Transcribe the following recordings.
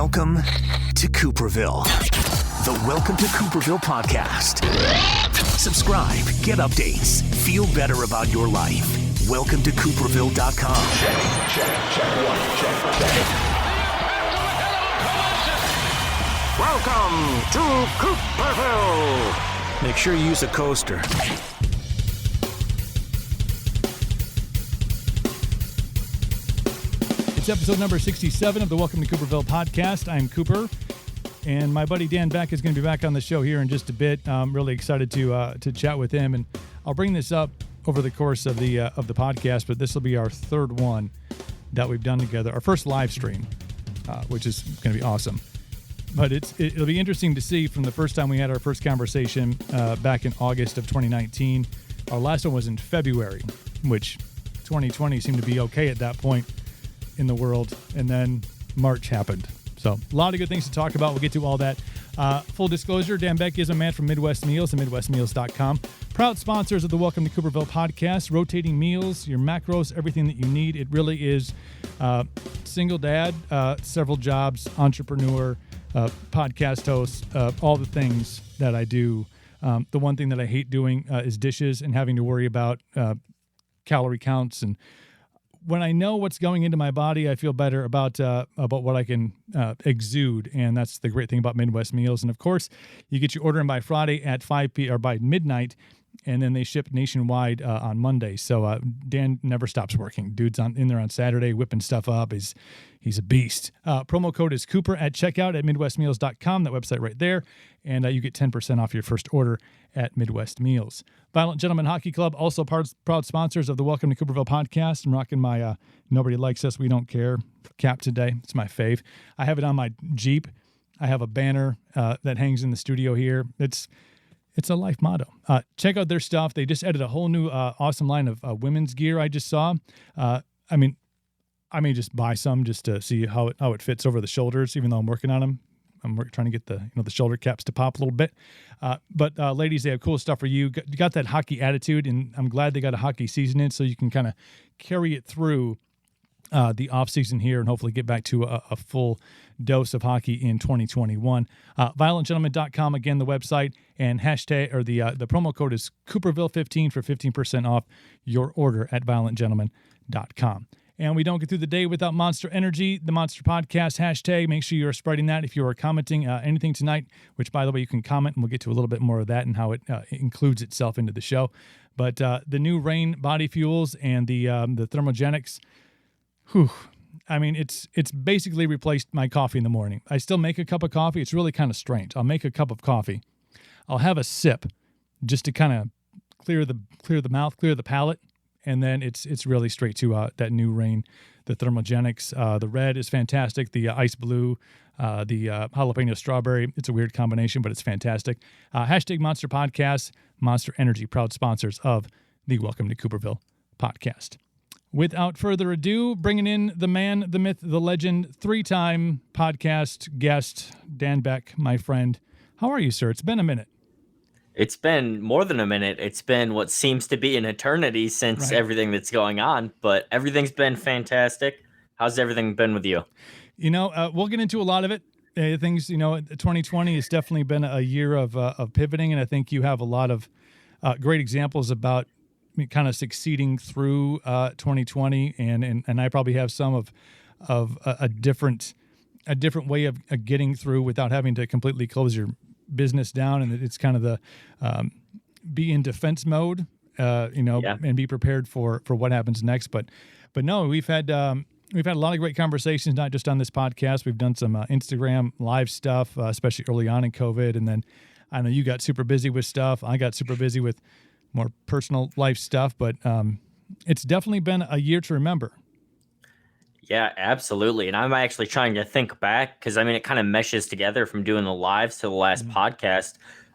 Welcome to Cooperville, the Welcome to Cooperville podcast. Subscribe, get updates, feel better about your life. Welcome to Cooperville.com. Welcome to Cooperville. Make sure you use a coaster. It's episode number 67 of the Welcome to Cooperville podcast. I'm Cooper, and my buddy Dan Beck is going to be back on the show here in just a bit. I'm really excited to chat with him, and I'll bring this up over the course of the podcast, but this will be our third one that we've done together, our first live stream, which is going to be awesome. But it'll be interesting to see from the first time we had our first conversation back in August of 2019. Our last one was in February, which 2020 seemed to be okay at that point in the world, and then March happened. So a lot of good things to talk about. We'll get to all that. Full disclosure, Dan Beck is a man from Midwest Meals and MidwestMeals.com. Proud sponsors of the Welcome to Cooperville podcast. Rotating meals, your macros, everything that you need. It really is single dad, several jobs, entrepreneur, podcast host, all the things that I do. The one thing that I hate doing is dishes and having to worry about calorie counts. And when I know what's going into my body, I feel better about what I can exude, and that's the great thing about Midwest Meals. And of course, you get your order in by Friday at 5 p.m. or by midnight, and then they ship nationwide on Monday. So Dan never stops working. Dude's in there on Saturday whipping stuff up. He's a beast. Promo code is Cooper at checkout at MidwestMeals.com, that website right there, and you get 10% off your first order at Midwest Meals. Violent Gentlemen Hockey Club, also proud sponsors of the Welcome to Cooperville podcast. I'm rocking my Nobody Likes Us, We Don't Care cap today. It's my fave. I have it on my Jeep. I have a banner that hangs in the studio here. It's a life motto. Check out their stuff. They just added a whole new awesome line of women's gear I just saw. I may just buy some just to see how it fits over the shoulders, even though I'm working on them. I'm trying to get the shoulder caps to pop a little bit. But ladies, they have cool stuff for you. You got that hockey attitude, and I'm glad they got a hockey season in so you can kind of carry it through the off season here and hopefully get back to a full dose of hockey in 2021. ViolentGentleman.com, again, the website, and hashtag, or the promo code is Cooperville15 for 15% off your order at ViolentGentleman.com. And we don't get through the day without Monster Energy, the Monster Podcast hashtag. Make sure you are spreading that if you are commenting anything tonight, which, by the way, you can comment, and we'll get to a little bit more of that and how it includes itself into the show. But the new Rain body fuels and the thermogenics, it's basically replaced my coffee in the morning. I still make a cup of coffee. It's really kind of strange. I'll make a cup of coffee. I'll have a sip just to kind of clear the mouth, clear the palate. And then it's really straight to that new Rain, the thermogenics. The red is fantastic. The ice blue, the jalapeno strawberry. It's a weird combination, but it's fantastic. Hashtag Monster Podcast, Monster Energy, proud sponsors of the Welcome to Cooperville podcast. Without further ado, bringing in the man, the myth, the legend, 3-time podcast guest, Dan Beck, my friend. How are you, sir? It's been a minute. It's been more than a minute. It's been what seems to be an eternity since everything that's going on, but everything's been fantastic. How's everything been with you? We'll get into a lot of it. Things, 2020 has definitely been a year of pivoting, and I think you have a lot of great examples about kind of succeeding through 2020, and I probably have some of a different way of getting through without having to completely close your business down, and it's kind of the be in defense mode, and be prepared for what happens next. But no, we've had a lot of great conversations, not just on this podcast. We've done some Instagram live stuff, especially early on in COVID, and then I know you got super busy with stuff. I got super busy with more personal life stuff, but it's definitely been a year to remember. Yeah, absolutely. And I'm actually trying to think back because, it kind of meshes together from doing the lives to the last podcast,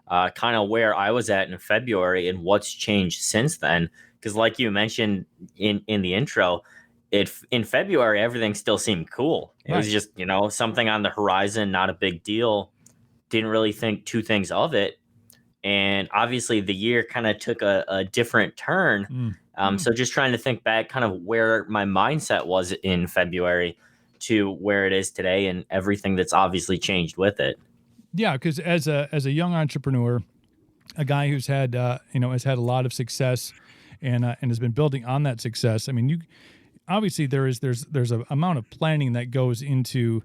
kind of where I was at in February and what's changed since then. Because like you mentioned in the intro, in February, everything still seemed cool. It was just, something on the horizon, not a big deal. Didn't really think two things of it. And obviously the year kind of took a different turn. So just trying to think back kind of where my mindset was in February. to where it is today and everything that's obviously changed with it. Yeah, because as a young entrepreneur, a guy who's had has had a lot of success and has been building on that success. I mean, you obviously there's an amount of planning that goes into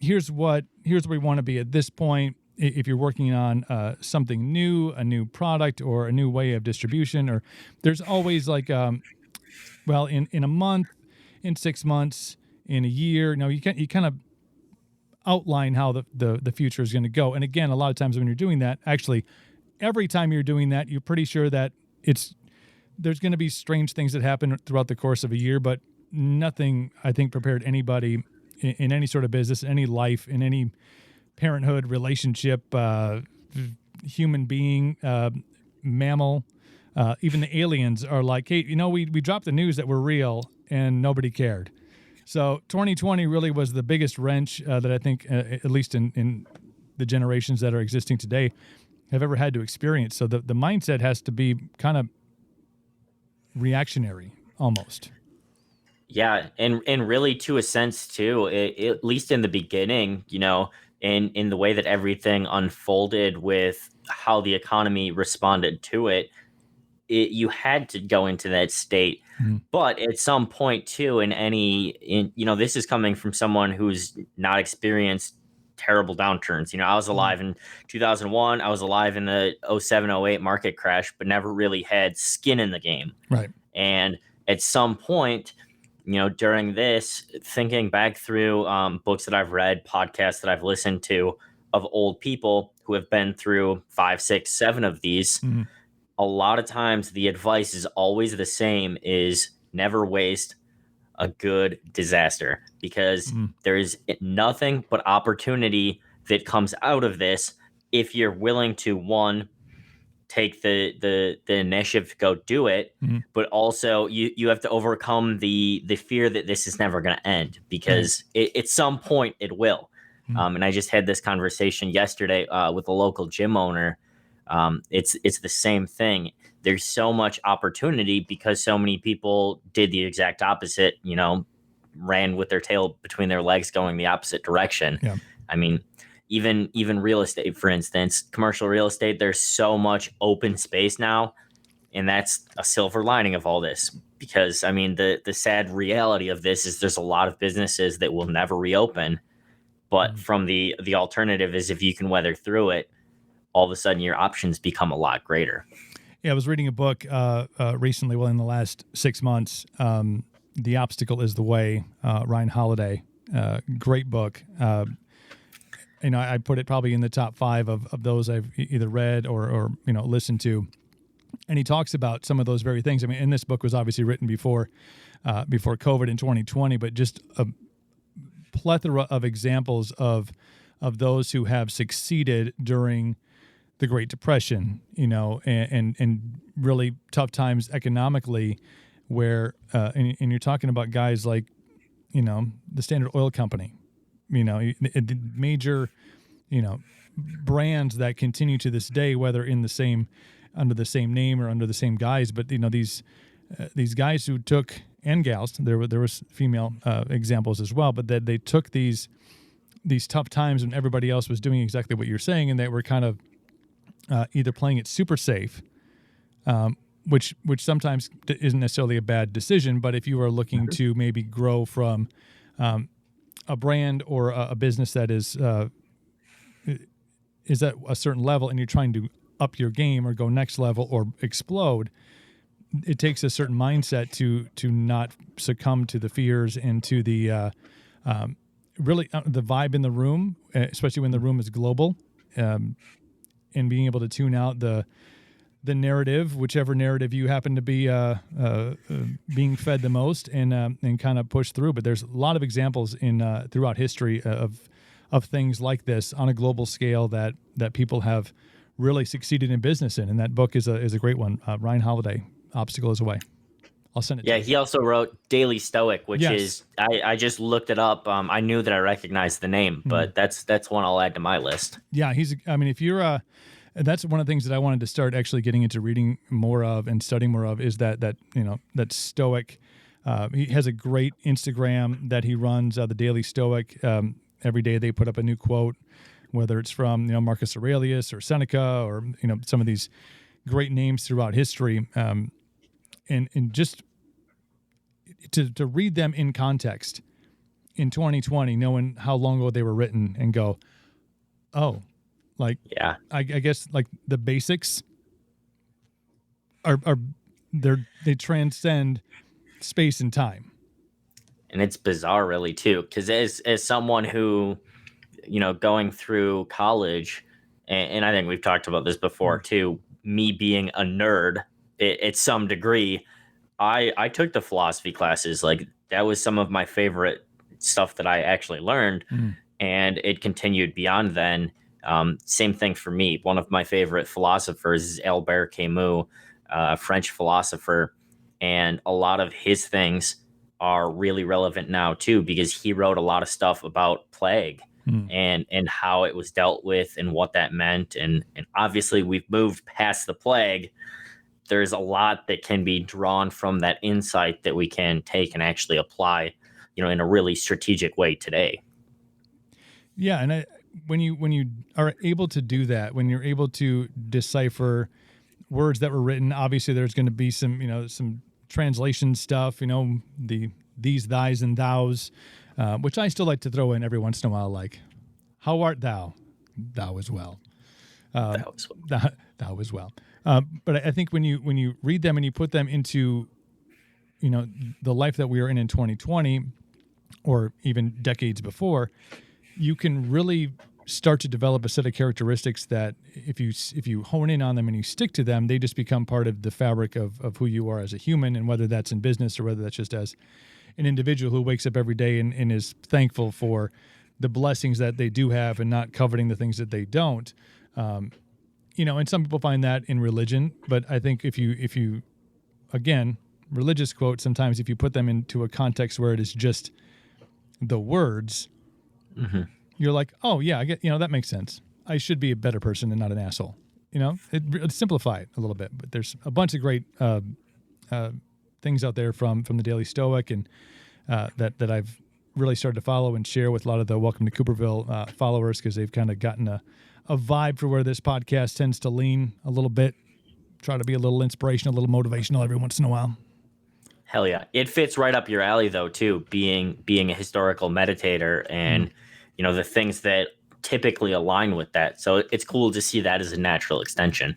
here's where we want to be at this point. If you're working on something new, a new product or a new way of distribution, or there's always like in a month, in 6 months, in a year. You kind of outline how the future is going to go. And again, a lot of times when you're doing that, actually, every time you're doing that, you're pretty sure that there's going to be strange things that happen throughout the course of a year, but nothing, I think, prepared anybody in any sort of business, any life, in any parenthood, relationship, human being, mammal, even the aliens are like, hey, we dropped the news that we're real and nobody cared. So 2020 really was the biggest wrench that I think, at least in the generations that are existing today, have ever had to experience. So the mindset has to be kind of reactionary almost. Yeah, and really to a sense too, at least in the beginning, in the way that everything unfolded with how the economy responded to it, you had to go into that state. Mm-hmm. But at some point too, this is coming from someone who's not experienced terrible downturns. I was alive in 2001. I was alive in the 07, 08 market crash, but never really had skin in the game. Right. And at some point, during this, thinking back through books that I've read, podcasts that I've listened to of old people who have been through 5, 6, 7 of these, mm-hmm. a lot of times the advice is always the same: is never waste a good disaster, because mm-hmm. there is nothing but opportunity that comes out of this if you're willing to, one, take the initiative to go do it, mm-hmm. but also you have to overcome the fear that this is never going to end, because mm-hmm. At some point it will. Mm-hmm. And I just had this conversation yesterday with a local gym owner. It's the same thing. There's so much opportunity because so many people did the exact opposite, ran with their tail between their legs going the opposite direction. Yeah. I mean, even real estate, for instance, commercial real estate, there's so much open space now. And that's a silver lining of all this, because I mean, the sad reality of this is there's a lot of businesses that will never reopen. But mm-hmm. from the alternative is, if you can weather through it, all of a sudden your options become a lot greater. Yeah, I was reading a book recently, in the last 6 months, The Obstacle is the Way, Ryan Holiday. Great book. I put it probably in the top 5 of those I've either read or listened to. And he talks about some of those very things. I mean, and this book was obviously written before COVID in 2020, but just a plethora of examples of those who have succeeded during the Great Depression, and really tough times economically, where and you're talking about guys like, the Standard Oil Company, major, brands that continue to this day, whether under the same name or under the same guise, but these guys who took, and gals, there was female examples as well, but that they took these tough times when everybody else was doing exactly what you're saying, and they were kind of either playing it super safe, which sometimes isn't necessarily a bad decision, but if you are looking to maybe grow from a brand or a business that is at a certain level, and you're trying to up your game or go next level or explode, it takes a certain mindset to not succumb to the fears and to the really the vibe in the room, especially when the room is global, and being able to tune out the narrative, whichever narrative you happen to be being fed the most, and kind of push through. But there's a lot of examples throughout history of things like this on a global scale that people have really succeeded in business in. And that book is a great one. Ryan Holiday, Obstacle is a Way. I'll send it to you. Yeah, he also wrote Daily Stoic, which is, I just looked it up. I knew that I recognized the name, but that's one I'll add to my list. Yeah, if you're that's one of the things that I wanted to start actually getting into reading more of and studying more of, is that Stoic He has a great Instagram that he runs, the Daily Stoic. Every day they put up a new quote, whether it's from Marcus Aurelius or Seneca or some of these great names throughout history, and just to read them in context in 2020, knowing how long ago they were written, and go, oh, like Yeah. I guess like the basics are they transcend space and time. And it's bizarre really too, because as someone who, going through college, and I think we've talked about this before too, me being a nerd at some degree, I took the philosophy classes. Like, that was some of my favorite stuff that I actually learned, and it continued beyond then. Same thing for me. One of my favorite philosophers is Albert Camus, a French philosopher, and a lot of his things are really relevant now too, because he wrote a lot of stuff about plague and how it was dealt with and what that meant. And obviously we've moved past the plague. There's a lot that can be drawn from that insight that we can take and actually apply, in a really strategic way today. Yeah. And when you are able to do that, when you're able to decipher words that were written, obviously there's going to be some translation stuff, these, thys, and thous, which I still like to throw in every once in a while, like, how art thou? Thou as well. Thou as well. But I think when you read them and you put them into, the life that we are in 2020, or even decades before, you can really start to develop a set of characteristics that if you hone in on them and you stick to them, they just become part of the fabric of who you are as a human, and whether that's in business or whether that's just as an individual who wakes up every day and is thankful for the blessings that they do have and not coveting the things that they don't. And some people find that in religion, but I think if you again, religious quotes, sometimes if you put them into a context where it is just the words, you're like, oh yeah, I get, that makes sense. I should be a better person and not an asshole. It simplify it a little bit, but there's a bunch of great things out there from the Daily Stoic, and that I've really started to follow and share with a lot of the Welcome to Cooperville followers, because they've kind of gotten a vibe for where this podcast tends to lean a little bit. Try to be a little inspirational, a little motivational every once in a while. Hell yeah. It fits right up your alley though too, being a historical meditator and the things that typically align with that. So it's cool to see that as a natural extension.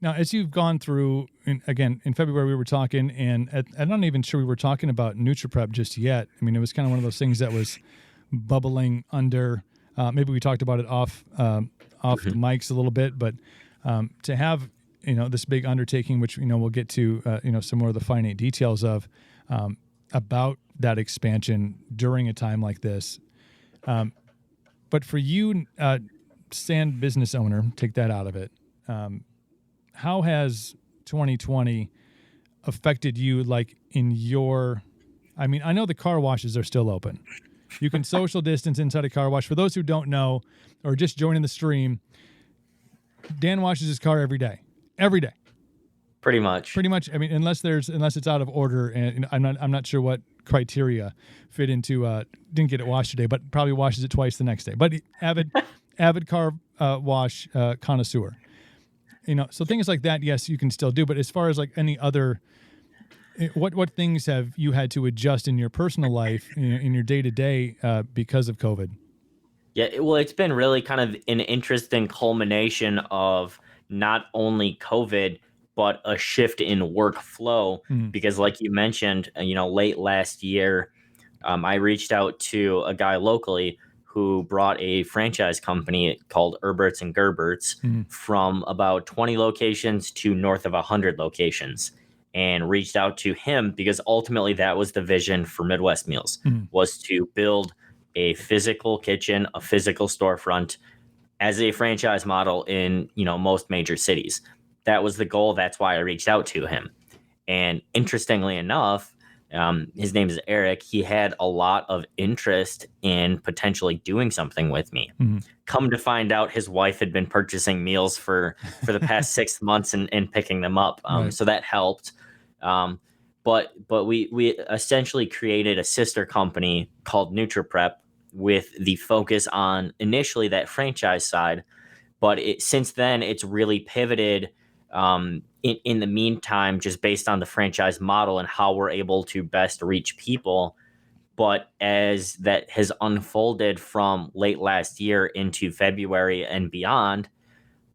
Now, as you've gone through, again, in February we were talking, and I'm not even sure we were talking about NutriPrep just yet. I mean, it was kind of one of those things that was bubbling under. Maybe we talked about it off the mics a little bit, but to have this big undertaking, which we'll get to some more of the finite details of, about that expansion during a time like this. But for you, sand business owner, take that out of it. How has 2020 affected you, like in your, I mean, I know the car washes are still open. You can social distance inside a car wash. For those who don't know, or just joining the stream, Dan washes his car every day. Pretty much. I mean, unless it's out of order, and I'm not sure what criteria fit into, didn't get it washed today, but probably washes it twice the next day. But avid car wash connoisseur. So things like that, yes, you can still do. But as far as like any other, what things have you had to adjust in your personal life, in your day-to-day, because of COVID? Yeah, well, it's been really kind of an interesting culmination of not only COVID, but a shift in workflow. Because like you mentioned, late last year, I reached out to a guy locally who brought a franchise company called Herberts and Gerberts from about 20 locations to north of 100 locations, and reached out to him because ultimately that was the vision for Midwest Meals, was to build a physical kitchen, a physical storefront as a franchise model in, most major cities. That was the goal. That's why I reached out to him. And interestingly enough, his name is Eric. He had a lot of interest in potentially doing something with me. Come to find out, his wife had been purchasing meals for the past 6 months and picking them up. Right. So that helped. but we essentially created a sister company called NutriPrep with the focus on initially that franchise side. But since then, it's really pivoted in the meantime, just based on the franchise model and how we're able to best reach people. But as that has unfolded from late last year into February and beyond,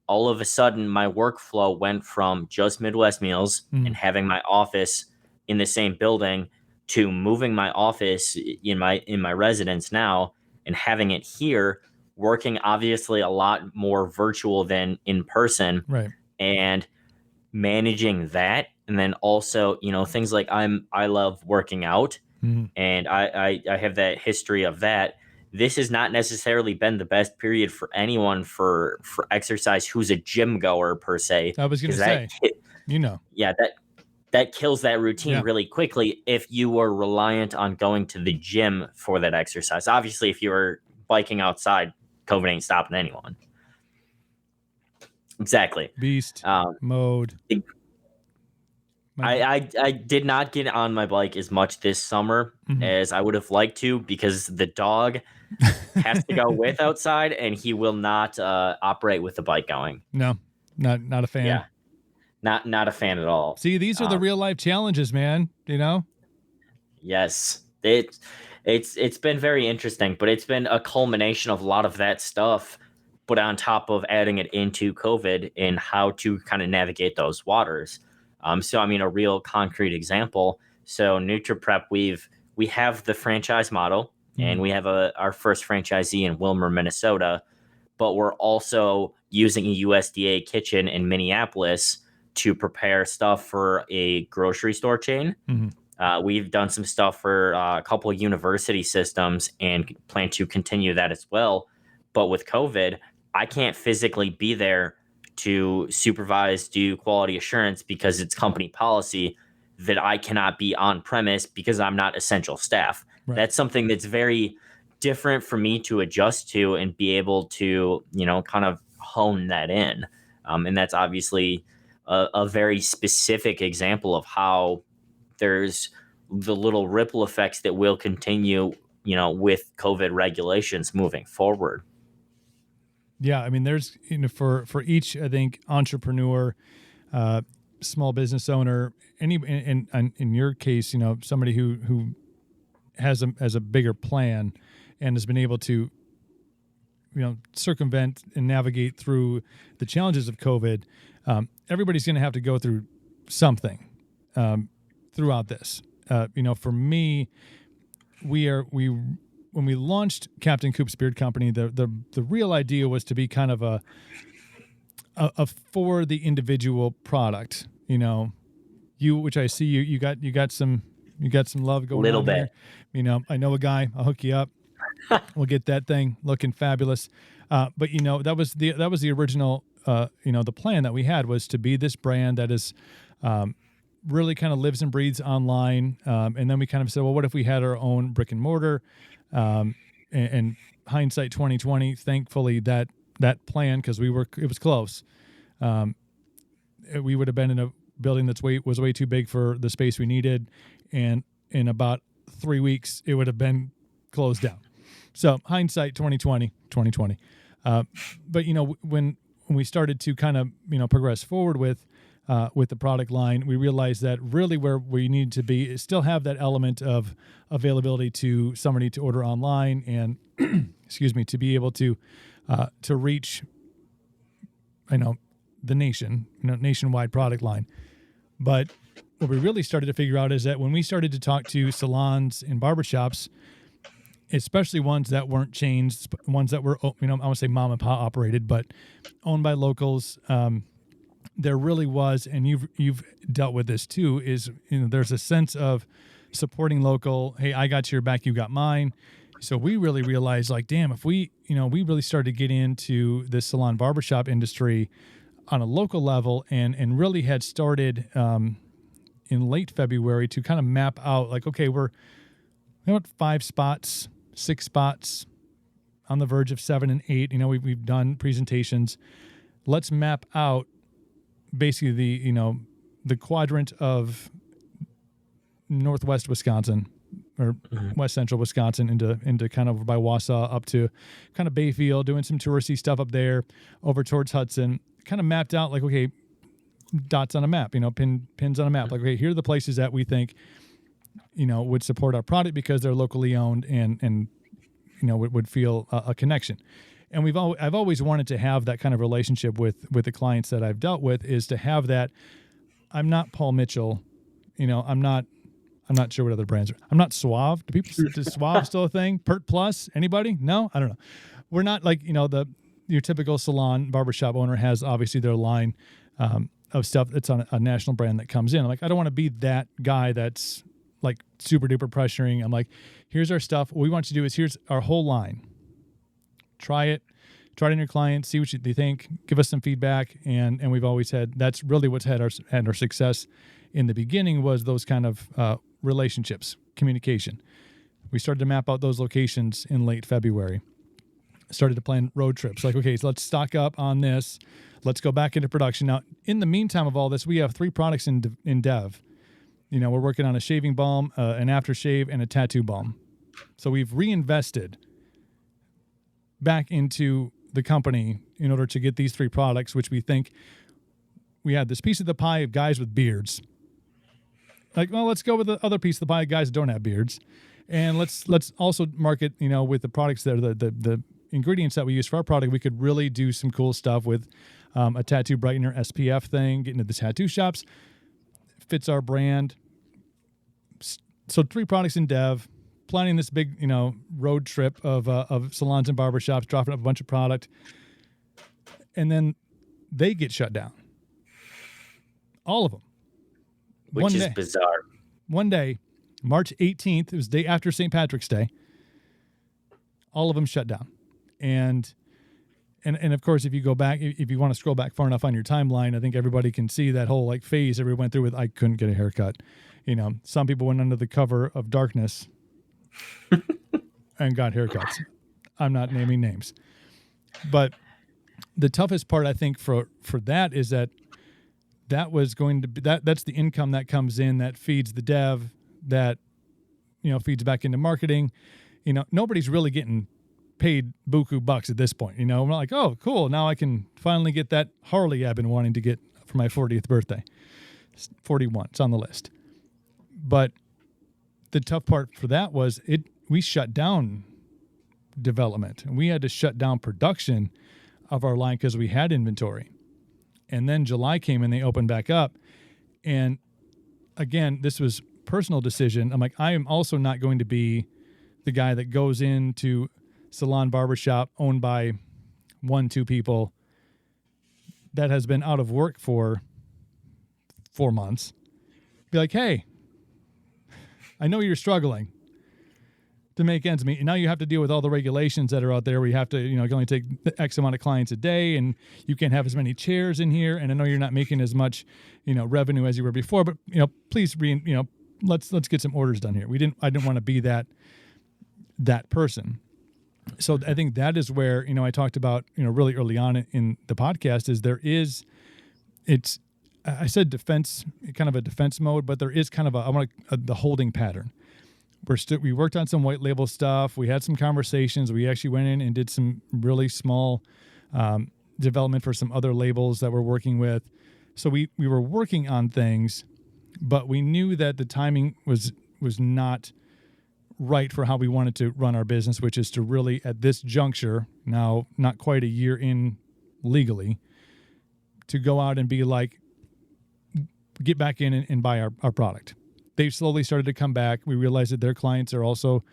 all of a sudden my workflow went from just Midwest Meals and having my office in the same building to moving my office in my residence now and having it here, working obviously a lot more virtual than in person, Right. and managing that. And then also, things like I love working out, and I have that history of that. This has not necessarily been the best period for anyone for exercise who's a gym goer per se. I was going to say, yeah, that kills that routine really quickly if you were reliant on going to the gym for that exercise. Obviously, if you were biking outside, COVID ain't stopping anyone. Exactly. Beast mode. I did not get on my bike as much this summer as I would have liked to, because the dog has to go with outside, and he will not operate with the bike going. No, not a fan. Yeah, not a fan at all. See, these are the real life challenges, man. Yes, it's been very interesting, but it's been a culmination of a lot of that stuff, but on top of adding it into COVID and how to kind of navigate those waters. So, I mean, a real concrete example. So NutriPrep, we have the franchise model, and we have our first franchisee in Wilmer, Minnesota, but we're also using a USDA kitchen in Minneapolis to prepare stuff for a grocery store chain. We've done some stuff for a couple of university systems and plan to continue that as well. But with COVID, I can't physically be there to supervise, do quality assurance, because it's company policy that I cannot be on premise because I'm not essential staff. Right. That's something that's very different for me to adjust to and be able to, kind of hone that in. And that's obviously a very specific example of how there's the little ripple effects that will continue, with COVID regulations moving forward. Yeah, I mean, there's for each, I think, entrepreneur, small business owner, in your case, somebody who has a bigger plan and has been able to, circumvent and navigate through the challenges of COVID. Everybody's going to have to go through something throughout this. For me, when we launched Captain Coop's Beard Company, the real idea was to be kind of a for the individual product. Which I see you got some love going little on bit. Here. I know a guy. I'll hook you up. We'll get that thing looking fabulous. But that was the original. The plan that we had was to be this brand that is really kind of lives and breathes online. And then we kind of said, well, what if we had our own brick and mortar? And hindsight 2020, thankfully that plan, because it was close. We would have been in a building was way too big for the space we needed, and in about 3 weeks it would have been closed down. So hindsight 2020. But when we started to kind of progress forward with the product line, we realized that really where we need to be is still have that element of availability to somebody to order online and, to be able to reach, the nationwide product line. But what we really started to figure out is that when we started to talk to salons and barbershops, especially ones that weren't chains, ones that were, I want to say mom and pop operated, but owned by locals, there really was, and you've dealt with this too, is there's a sense of supporting local. Hey, I got your back, you got mine. So we really realized, like, damn, if we really started to get into the salon barbershop industry on a local level and really had started in late February to kind of map out, like, okay, we're 5 spots, 6 spots, on the verge of 7 and 8. We've done presentations. Let's map out basically the quadrant of northwest Wisconsin or west central Wisconsin into kind of by Wausau up to kind of Bayfield, doing some touristy stuff up there over towards Hudson. Kind of mapped out like, okay, dots on a map, pins on a map. Like, okay, here are the places that we think, would support our product because they're locally owned and would feel a connection. And I've always wanted to have that kind of relationship with the clients that I've dealt with, is to have that. I'm not Paul Mitchell, I'm not sure what other brands are. I'm not Suave. Is Suave still a thing? Pert Plus? Anybody? No? I don't know. We're not like, your typical salon barbershop owner has obviously their line of stuff that's on a national brand that comes in. I'm like, I don't want to be that guy that's like super duper pressuring. I'm like, here's our stuff. What we want you to do is here's our whole line. Try it on your clients, see what they think, give us some feedback. And we've always that's really what's had our success in the beginning, was those kind of relationships, communication. We started to map out those locations in late February. Started to plan road trips. Like, okay, so let's stock up on this. Let's go back into production. Now, in the meantime of all this, we have 3 products in dev. We're working on a shaving balm, an aftershave, and a tattoo balm. So we've reinvested back into the company in order to get these 3 products, which we think we had this piece of the pie of guys with beards. Like, well, let's go with the other piece of the pie of guys that don't have beards. And let's also market, with the products that are the ingredients that we use for our product. We could really do some cool stuff with a tattoo brightener SPF thing, get into the tattoo shops. Fits our brand. So 3 products in dev, planning this big, road trip of salons and barbershops, dropping up a bunch of product. And then they get shut down. All of them. Which is bizarre. One day, March 18th, it was the day after St. Patrick's Day, all of them shut down. And of course, if you go back, if you want to scroll back far enough on your timeline, I think everybody can see that whole like phase everyone went through with, I couldn't get a haircut. Some people went under the cover of darkness and got haircuts. I'm not naming names. But the toughest part, I think, for that is that was going to be that's the income that comes in that feeds the dev, that feeds back into marketing. Nobody's really getting paid buku bucks at this point. I'm like, oh, cool, now I can finally get that Harley I've been wanting to get for my 40th birthday. 41, it's on the list. But the tough part for that was we shut down development, and we had to shut down production of our line because we had inventory. And then July came and they opened back up. And again, this was personal decision. I'm like, I am also not going to be the guy that goes into salon barbershop owned by 1-2 people that has been out of work for 4 months. Be like, hey, I know you're struggling to make ends meet, and now you have to deal with all the regulations that are out there where you have to, you can only take X amount of clients a day, and you can't have as many chairs in here, and I know you're not making as much, revenue as you were before, but, please, let's get some orders done here. I didn't want to be that person. So I think that is where, I talked about, really early on in the podcast I said defense, kind of a defense mode, but there is kind of the holding pattern. We worked on some white label stuff. We had some conversations. We actually went in and did some really small development for some other labels that we're working with. So we were working on things, but we knew that the timing was not right for how we wanted to run our business, which is to really, at this juncture, now not quite a year in legally, to go out and be like, get back in and buy our product. They've slowly started to come back. We realized that their clients are also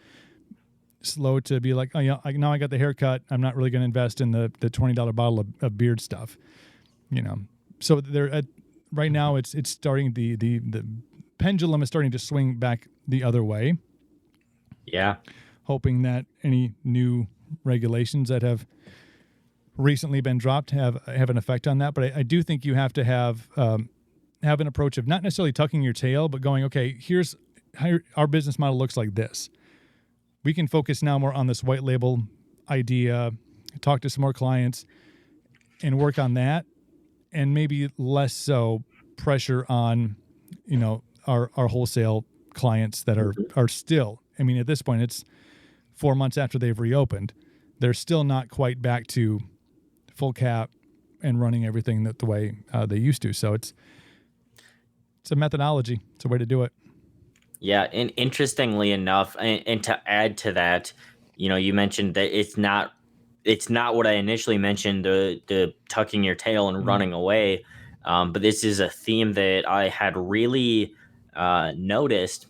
slow to be like, oh, now I got the haircut. I'm not really going to invest in the $20 bottle of beard stuff, So they're right now it's starting the pendulum is starting to swing back the other way. Yeah. Hoping that any new regulations that have recently been dropped have an effect on that. But I do think you have to have an approach of not necessarily tucking your tail, but going, okay, here's how our business model looks like this. We can focus now more on this white label idea, talk to some more clients, and work on that, and maybe less so pressure on, our wholesale clients that are still, I mean, at this point, it's 4 months after they've reopened. They're still not quite back to full cap and running everything the way they used to. So it's a methodology. It's a way to do it. Yeah, and interestingly enough, and to add to that, you mentioned that it's not what I initially mentioned, the tucking your tail and running away. But this is a theme that I had really noticed.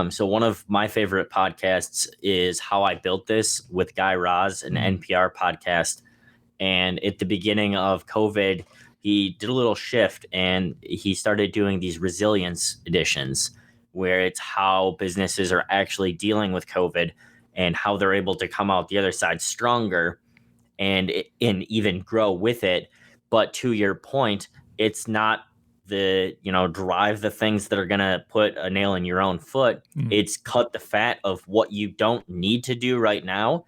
So one of my favorite podcasts is How I Built This with Guy Raz, an NPR podcast. And at the beginning of COVID, he did a little shift and he started doing these resilience editions where it's how businesses are actually dealing with COVID and how they're able to come out the other side stronger and even grow with it. But to your point, it's not the, drive the things that are going to put a nail in your own foot. It's cut the fat of what you don't need to do right now.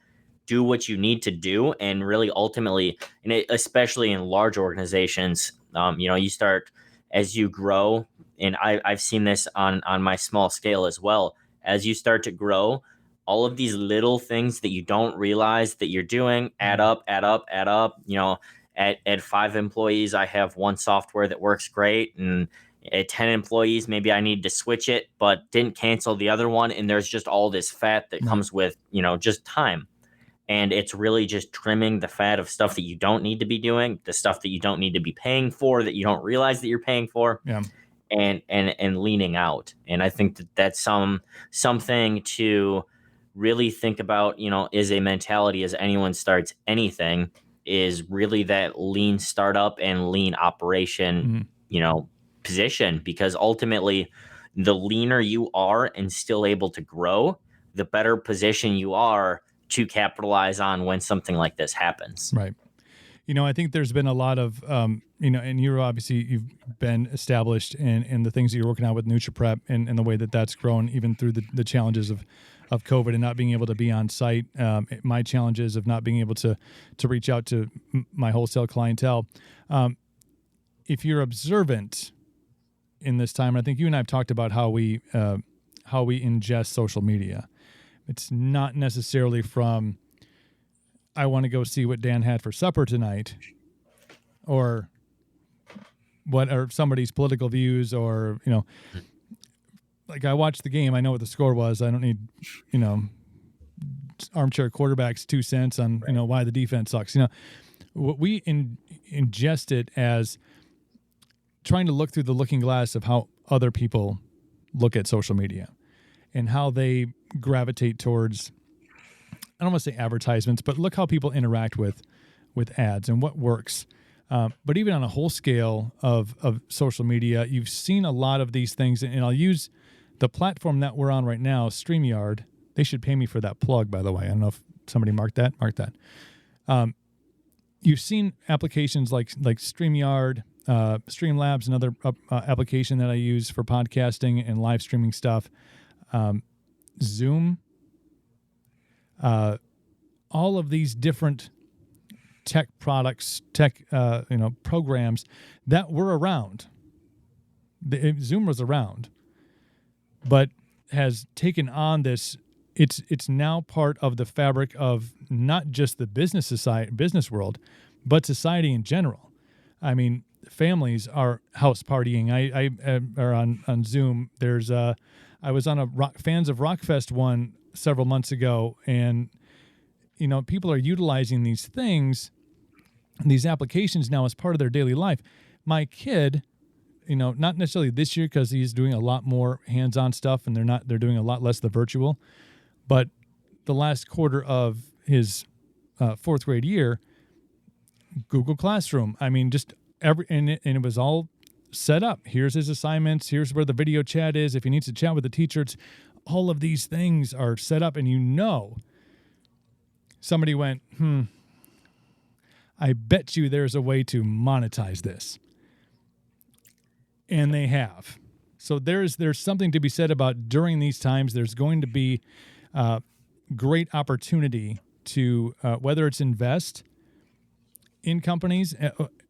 Do what you need to do. And really ultimately, especially in large organizations, you start as you grow. And I've seen this on my small scale as well. As you start to grow, all of these little things that you don't realize that you're doing add up. At 5 employees, I have one software that works great. And at 10 employees, maybe I need to switch it, but didn't cancel the other one. And there's just all this fat that comes with, just time. And it's really just trimming the fat of stuff that you don't need to be doing, the stuff that you don't need to be paying for, that you don't realize that you're paying for. Yeah. And leaning out. And I think that's something to really think about, is a mentality as anyone starts anything, is really that lean startup and lean operation, position, because ultimately the leaner you are and still able to grow, the better position you are to capitalize on when something like this happens. Right. I think there's been a lot of, and you've been established in the things that you're working on with NutriPrep and the way that that's grown, even through the challenges of COVID and not being able to be on site. My challenges of not being able to reach out to my wholesale clientele. If you're observant in this time, and I think you and I have talked about how we ingest social media. It's not necessarily from, I want to go see what Dan had for supper tonight, or what are somebody's political views, or, like I watched the game, I know what the score was. I don't need, armchair quarterback's 2 cents on, why the defense sucks. What we ingest it as trying to look through the looking glass of how other people look at social media and how they gravitate towards, I don't want to say advertisements, but look how people interact with ads and what works. But even on a whole scale of social media, you've seen a lot of these things, and I'll use the platform that we're on right now, StreamYard. They should pay me for that plug, by the way. I don't know if somebody marked that. You've seen applications like StreamYard, Streamlabs, another application that I use for podcasting and live streaming stuff. Zoom, all of these different tech products, programs that were around. Zoom was around, but has taken on this. It's now part of the fabric of not just the business world, but society in general. I mean, families are house partying. I are on Zoom. There's I was on a Fans of Rockfest one several months ago, and people are utilizing these things, these applications now as part of their daily life. My kid, not necessarily this year because he's doing a lot more hands-on stuff, and they're doing a lot less of the virtual, but the last quarter of his 4th grade year, Google Classroom. I mean, just and it was all set up. Here's his assignments. Here's where the video chat is. If he needs to chat with the teacher, all of these things are set up, and somebody went, I bet you there's a way to monetize this. And they have. So there's something to be said about during these times, there's going to be great opportunity to, whether it's invest in companies.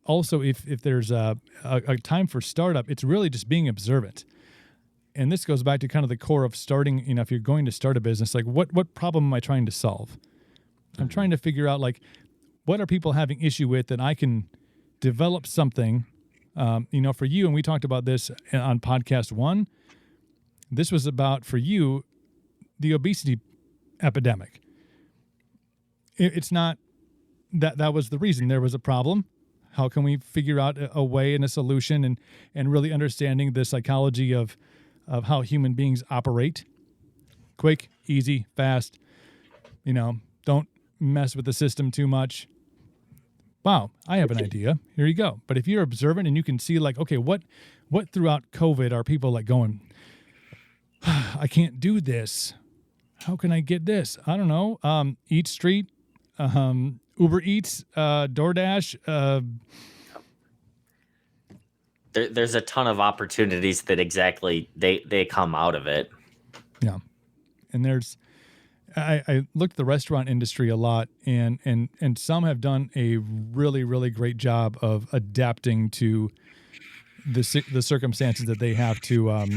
Also, if there's a time for startup, it's really just being observant. And this goes back to kind of the core of starting, if you're going to start a business, like what problem am I trying to solve? I'm trying to figure out, like, what are people having issue with that I can develop something, for you. And we talked about this on podcast 1. This was about, for you, the obesity epidemic. It's not that was the reason. There was a problem. How can we figure out a way and a solution, and really understanding the psychology of how human beings operate? Quick, easy, fast. Don't mess with the system too much. Wow, I have an idea. Here you go. But if you're observant and you can see, like, okay, what throughout COVID are people like going, I can't do this. How can I get this? I don't know. Eat Street, Uber Eats, DoorDash. There's a ton of opportunities that exactly they come out of it. Yeah, and I looked at the restaurant industry a lot, and some have done a really, really great job of adapting to the circumstances that they have to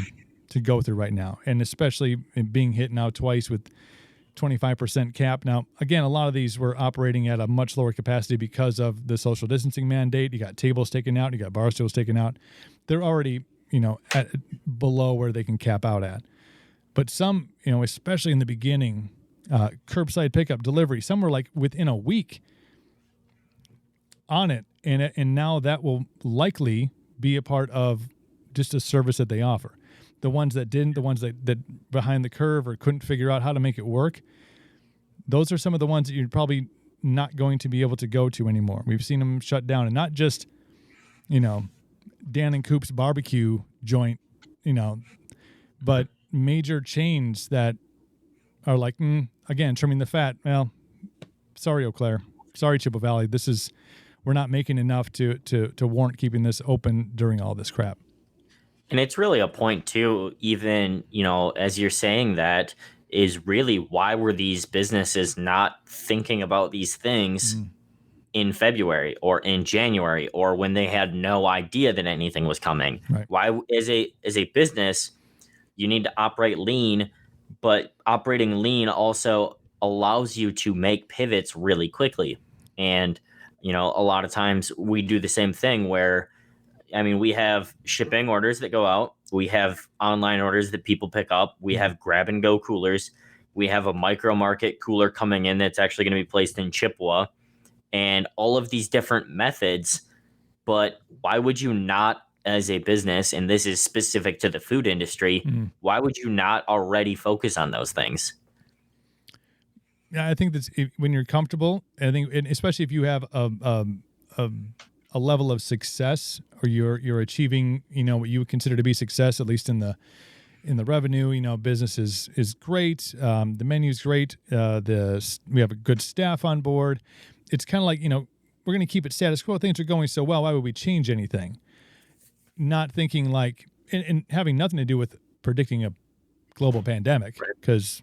go through right now, and especially being hit now twice with 25% cap. Now, again, a lot of these were operating at a much lower capacity because of the social distancing mandate. You got tables taken out, you got bar stools taken out. They're already, at below where they can cap out at. But some, especially in the beginning, curbside pickup, delivery, some were like within a week on it, and now that will likely be a part of just a service that they offer. The ones that didn't, the ones that behind the curve or couldn't figure out how to make it work, those are some of the ones that you're probably not going to be able to go to anymore. We've seen them shut down, and not just, Dan and Coop's barbecue joint, but major chains that are like, again, trimming the fat. Well, sorry, Eau Claire. Sorry, Chippewa Valley. We're not making enough to warrant keeping this open during all this crap. And it's really a point too, even, as you're saying that, is really why were these businesses not thinking about these things in February or in January, or when they had no idea that anything was coming? Right. Why, as a business, you need to operate lean, but operating lean also allows you to make pivots really quickly. And, a lot of times we do the same thing where, we have shipping orders that go out. We have online orders that people pick up. We have grab and go coolers. We have a micro market cooler coming in that's actually going to be placed in Chippewa, and all of these different methods. But why would you not, as a business, and this is specific to the food industry, why would you not already focus on those things? Yeah, I think that's when you're comfortable. I think, and especially if you have a level of success, or you're achieving, what you would consider to be success, at least in the revenue. Business is great. The menu's great. We have a good staff on board. It's kind of like, we're going to keep it status quo. Things are going so well. Why would we change anything? Not thinking like, and having nothing to do with predicting a global pandemic, because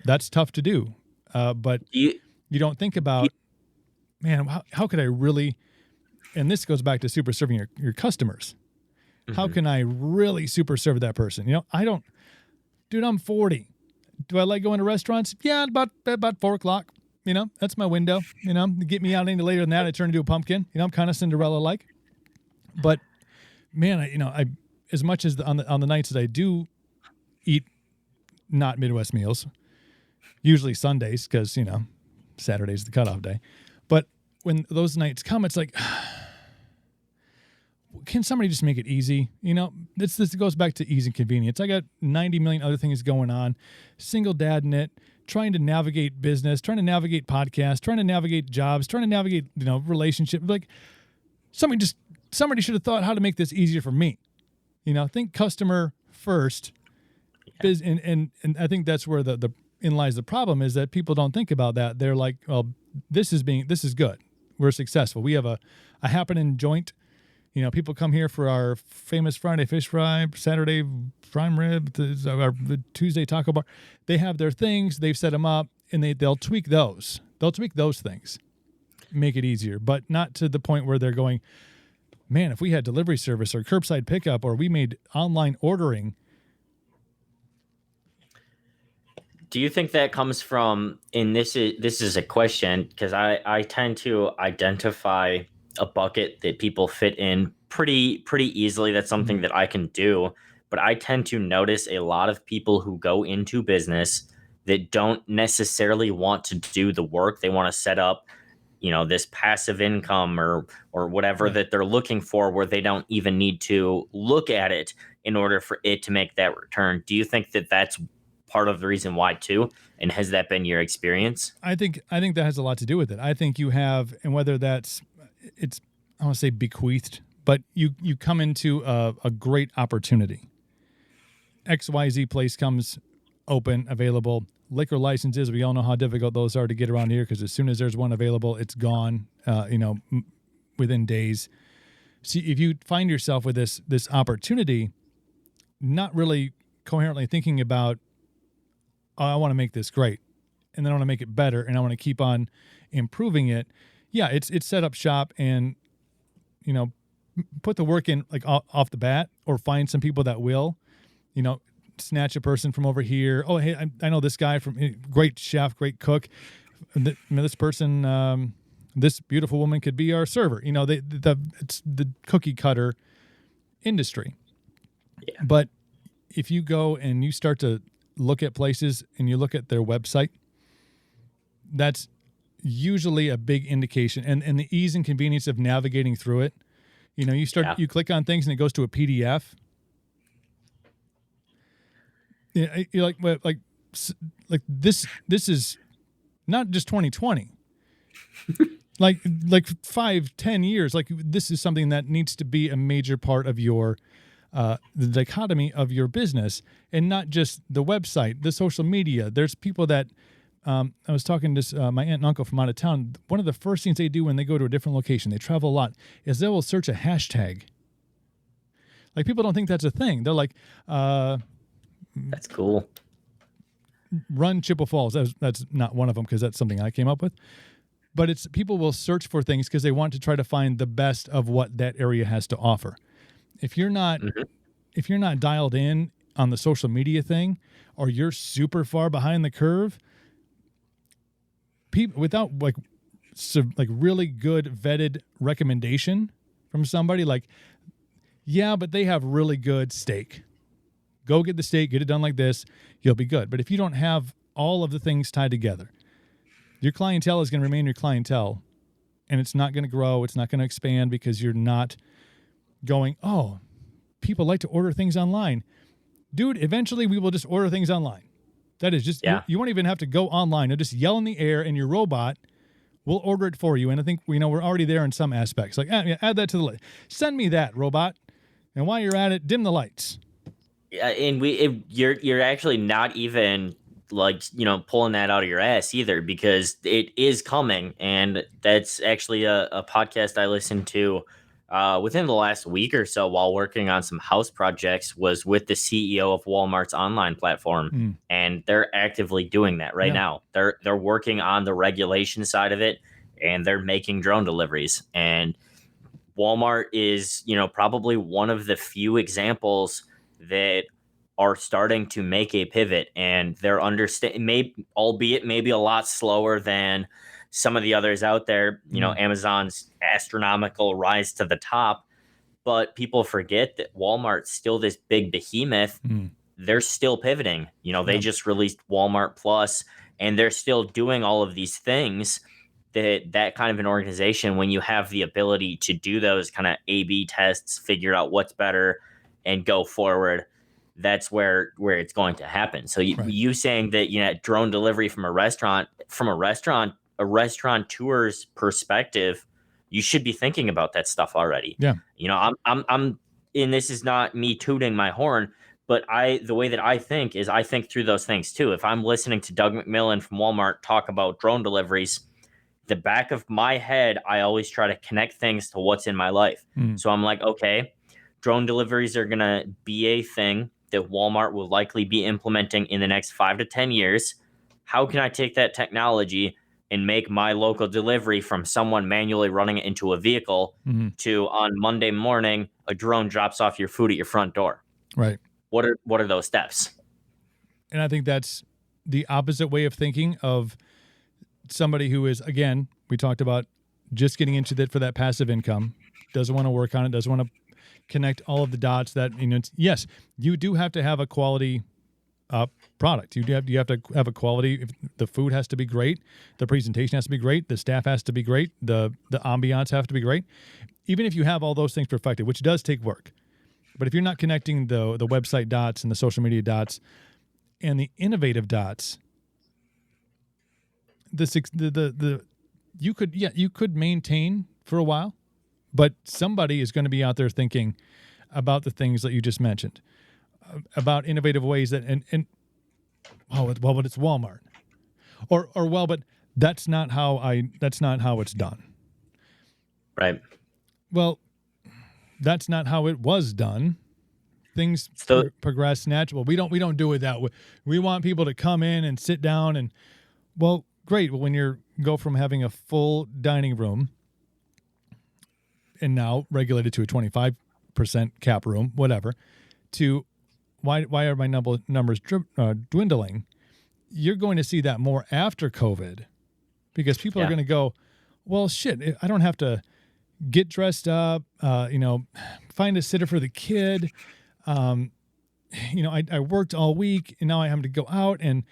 that's tough to do. But you don't think about, man, how could I really, and this goes back to super serving your customers. How can I really super serve that person? I'm 40. Do I like going to restaurants? Yeah, about 4:00. That's my window. Get me out any later than that, I turn into a pumpkin. I'm kind of Cinderella-like. But man, I as much as on the nights that I do eat not Midwest meals, usually Sundays, because Saturday's the cutoff day. But when those nights come, it's like, can somebody just make it easy? This goes back to ease and convenience. I got 90 million other things going on. Single dad in it, trying to navigate business, trying to navigate podcasts, trying to navigate jobs, trying to navigate, relationship. Like somebody should have thought how to make this easier for me. Think customer first. Yeah. And I think that's where the in lies the problem, is that people don't think about that. They're like, well, this is good. We're successful. We have a happening joint. People come here for our famous Friday fish fry, Saturday prime rib, our Tuesday taco bar. They have their things. They've set them up, and they'll tweak those. They'll tweak those things, make it easier, but not to the point where they're going, man, if we had delivery service or curbside pickup, or we made online ordering, Do you think that comes from, and this is a question, because I tend to identify a bucket that people fit in pretty easily. That's something that I can do, but I tend to notice a lot of people who go into business that don't necessarily want to do the work. They want to set up, this passive income or whatever Right. that they're looking for, where they don't even need to look at it in order for it to make that return. Do you think that that's part of the reason why too? And has that been your experience? I think that has a lot to do with it. I think you have, and whether it's I want to say bequeathed, but you come into a great opportunity. XYZ place comes open, available. Liquor licenses, we all know how difficult those are to get around here, because as soon as there's one available, it's gone, within days. See, if you find yourself with this opportunity, not really coherently thinking about, oh, I want to make this great, and then I want to make it better, and I want to keep on improving it. Yeah, it's set up shop and, put the work in like off the bat, or find some people that will, snatch a person from over here. Oh, hey, I know this guy from great chef, great cook. This person, this beautiful woman could be our server. It's the cookie cutter industry. Yeah. But if you go and you start to look at places and you look at their website, that's usually a big indication. And the ease and convenience of navigating through it. You click on things and it goes to a PDF. You're like this is not just 2020. like 5-10 years. Like, this is something that needs to be a major part of your the dichotomy of your business, and not just the website, the social media. There's people that I was talking to my aunt and uncle from out of town. One of the first things they do when they go to a different location, they travel a lot, is they will search a hashtag. Like, people don't think that's a thing. They're like, That's cool. Run Chippewa Falls. That's not one of them, because that's something I came up with. But it's people will search for things because they want to try to find the best of what that area has to offer. If you're not dialed in on the social media thing, or you're super far behind the curve, people without like really good vetted recommendation from somebody, like, yeah, but they have really good steak. Go get the steak, get it done like this, you'll be good. But if you don't have all of the things tied together, your clientele is going to remain your clientele, and it's not going to grow. It's not going to expand, because you're not going, oh, people like to order things online. Dude, eventually we will just order things online. That is just, you won't even have to go online. You'll just yell in the air, and your robot will order it for you. And I think, we're already there in some aspects. Like, add that to the list. Send me that, robot. And while you're at it, dim the lights. Yeah, and you're actually not even like, pulling that out of your ass either, because it is coming. And that's actually a podcast I listened to within the last week or so while working on some house projects, was with the CEO of Walmart's online platform. And they're actively doing that right now. They're working on the regulation side of it, and they're making drone deliveries. And Walmart is, probably one of the few examples that are starting to make a pivot, and they're albeit maybe a lot slower than some of the others out there, Amazon's astronomical rise to the top. But people forget that Walmart's still this big behemoth. They're still pivoting. They just released Walmart Plus, and they're still doing all of these things that kind of an organization, when you have the ability to do those kind of A/B tests, figure out what's better, and go forward, that's where it's going to happen. So you saying that, drone delivery from a restaurateur's perspective, you should be thinking about that stuff already. Yeah. I'm and this is not me tooting my horn, but the way that I think is I think through those things too. If I'm listening to Doug McMillan from Walmart talk about drone deliveries, the back of my head, I always try to connect things to what's in my life. So I'm like, okay, drone deliveries are going to be a thing that Walmart will likely be implementing in the next 5 to 10 years. How can I take that technology and make my local delivery from someone manually running it into a vehicle to, on Monday morning, a drone drops off your food at your front door? Right. What are those steps? And I think that's the opposite way of thinking of somebody who is, again, we talked about just getting into that for that passive income, doesn't want to work on it, doesn't want to connect all of the dots that, yes, you do have to have a quality product. You have to have a quality. The food has to be great. The presentation has to be great. The staff has to be great. The ambiance have to be great. Even if you have all those things perfected, which does take work. But if you're not connecting the website dots and the social media dots and the innovative dots, you could maintain for a while, but somebody is going to be out there thinking about the things that you just mentioned, about innovative ways that but it's Walmart, but that's not how it's done. Right. Well, that's not how it was done. Things progress natural. We don't do it that way. We want people to come in and sit down and, well, great. Well, when you go from having a full dining room and now regulated to a 25% cap room, whatever, to why are my numbers dwindling? You're going to see that more after COVID, because people are going to go, well, shit, I don't have to get dressed up, find a sitter for the kid. I worked all week and now I have to go out and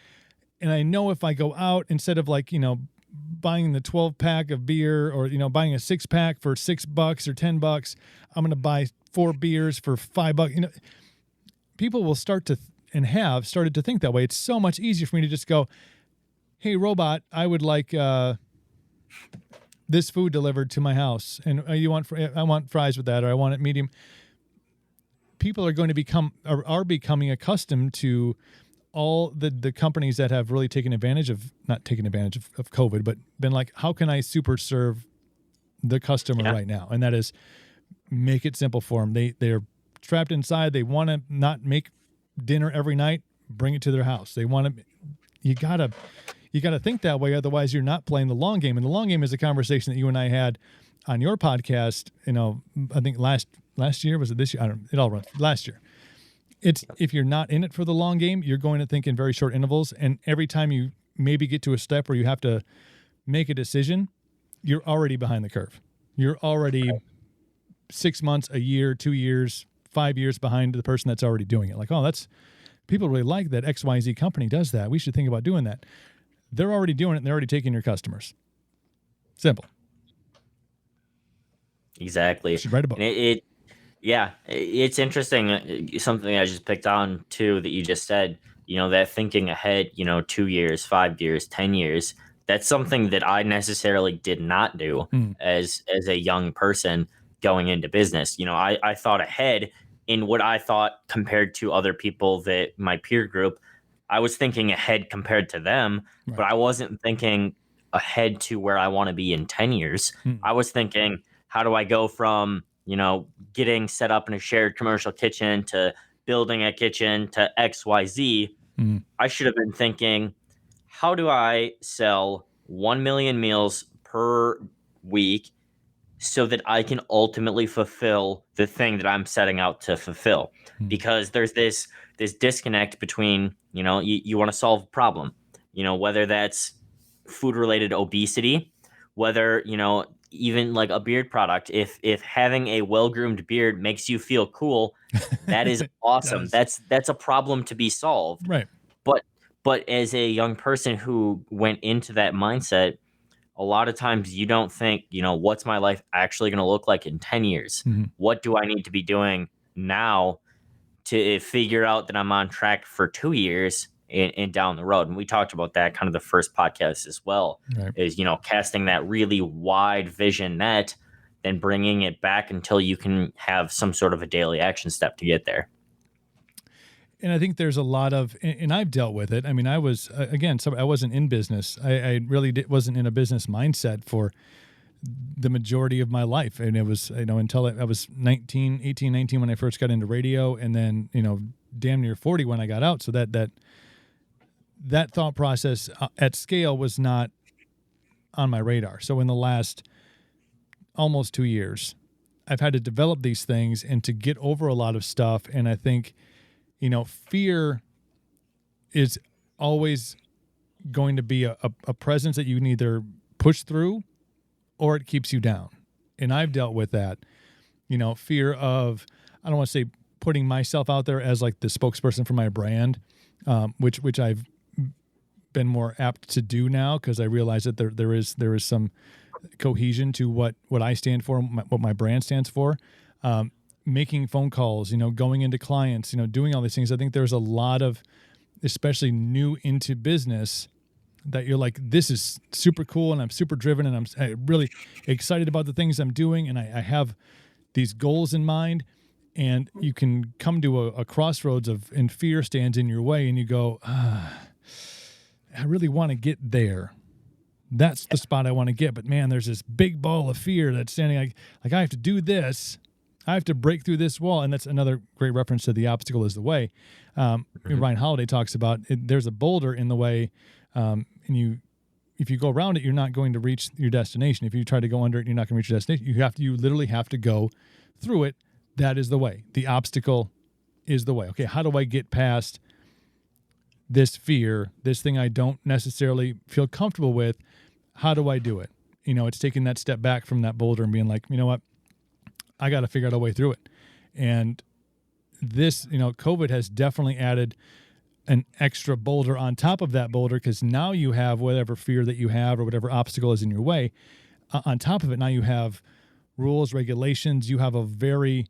I know if I go out, instead of buying the 12-pack of beer or, buying a 6-pack for $6 or $10, I'm going to buy 4 beers for $5. People will start to and have started to think that way. It's so much easier for me to just go, hey, robot, I would like this food delivered to my house, and I want fries with that, or I want it medium. People are going to are becoming accustomed to all the companies that have really not taken advantage of COVID, but been like, how can I super serve the customer right now? And that is make it simple for them. They're trapped inside. They want to not make dinner every night, bring it to their house. They want to, you gotta think that way. Otherwise you're not playing the long game. And the long game is a conversation that you and I had on your podcast. I think last year, was it this year? It all runs last year. It's, if you're not in it for the long game, you're going to think in very short intervals. And every time you maybe get to a step where you have to make a decision, you're already behind the curve. You're already 6 months, a year, 2 years, 5 years behind the person that's already doing it. Like, oh, people really like that XYZ company does that. We should think about doing that. They're already doing it, and they're already taking your customers. Simple. Exactly. You should write a book. It's interesting. Something I just picked on too that you just said, that thinking ahead, 2 years, 5 years, 10 years, that's something that I necessarily did not do as a young person going into business. I thought ahead in what I thought compared to other people that my peer group. I was thinking ahead compared to them, right, but I wasn't thinking ahead to where I want to be in 10 years. I was thinking, how do I go from, getting set up in a shared commercial kitchen to building a kitchen to XYZ? I should have been thinking, how do I sell 1 million meals per week so that I can ultimately fulfill the thing that I'm setting out to fulfill? Because there's this disconnect between, you want to solve a problem, whether that's food related obesity, whether, even like a beard product. If having a well-groomed beard makes you feel cool, that is awesome. That's a problem to be solved. Right. But as a young person who went into that mindset, a lot of times you don't think, what's my life actually going to look like in 10 years? What do I need to be doing now to figure out that I'm on track for 2 years and down the road? And we talked about that kind of the first podcast as well, right, is, casting that really wide vision net, then bringing it back until you can have some sort of a daily action step to get there. And I think there's a lot of, and I've dealt with it. I mean, I was, again, I wasn't in business. I really wasn't in a business mindset for the majority of my life. And it was, until I was 18, 19 when I first got into radio, and then, damn near 40 when I got out. So that thought process at scale was not on my radar. So in the last almost 2 years, I've had to develop these things and to get over a lot of stuff. And I think, fear is always going to be a presence that you can either push through or it keeps you down. And I've dealt with that, fear of, I don't want to say putting myself out there as like the spokesperson for my brand, which I've been more apt to do now because I realize that there is some cohesion to what I stand for, what my brand stands for. Making phone calls, going into clients, doing all these things. I think there's a lot of, especially new into business, that you're like, this is super cool and I'm super driven and I'm really excited about the things I'm doing and I have these goals in mind. And you can come to a crossroads and fear stands in your way and you go, I really want to get there. That's the spot I want to get. But man, there's this big ball of fear that's standing like I have to do this. I have to break through this wall. And that's another great reference to the obstacle is the way. Ryan Holiday talks about there's a boulder in the way. And if you go around it, you're not going to reach your destination. If you try to go under it, you're not going to reach your destination. You literally have to go through it. That is the way. The obstacle is the way. Okay, how do I get past this fear, this thing I don't necessarily feel comfortable with? How do I do it? It's taking that step back from that boulder and being like, you know what? I got to figure out a way through it. And this, COVID has definitely added an extra boulder on top of that boulder because now you have whatever fear that you have or whatever obstacle is in your way. On top of it, now you have rules, regulations. You have a very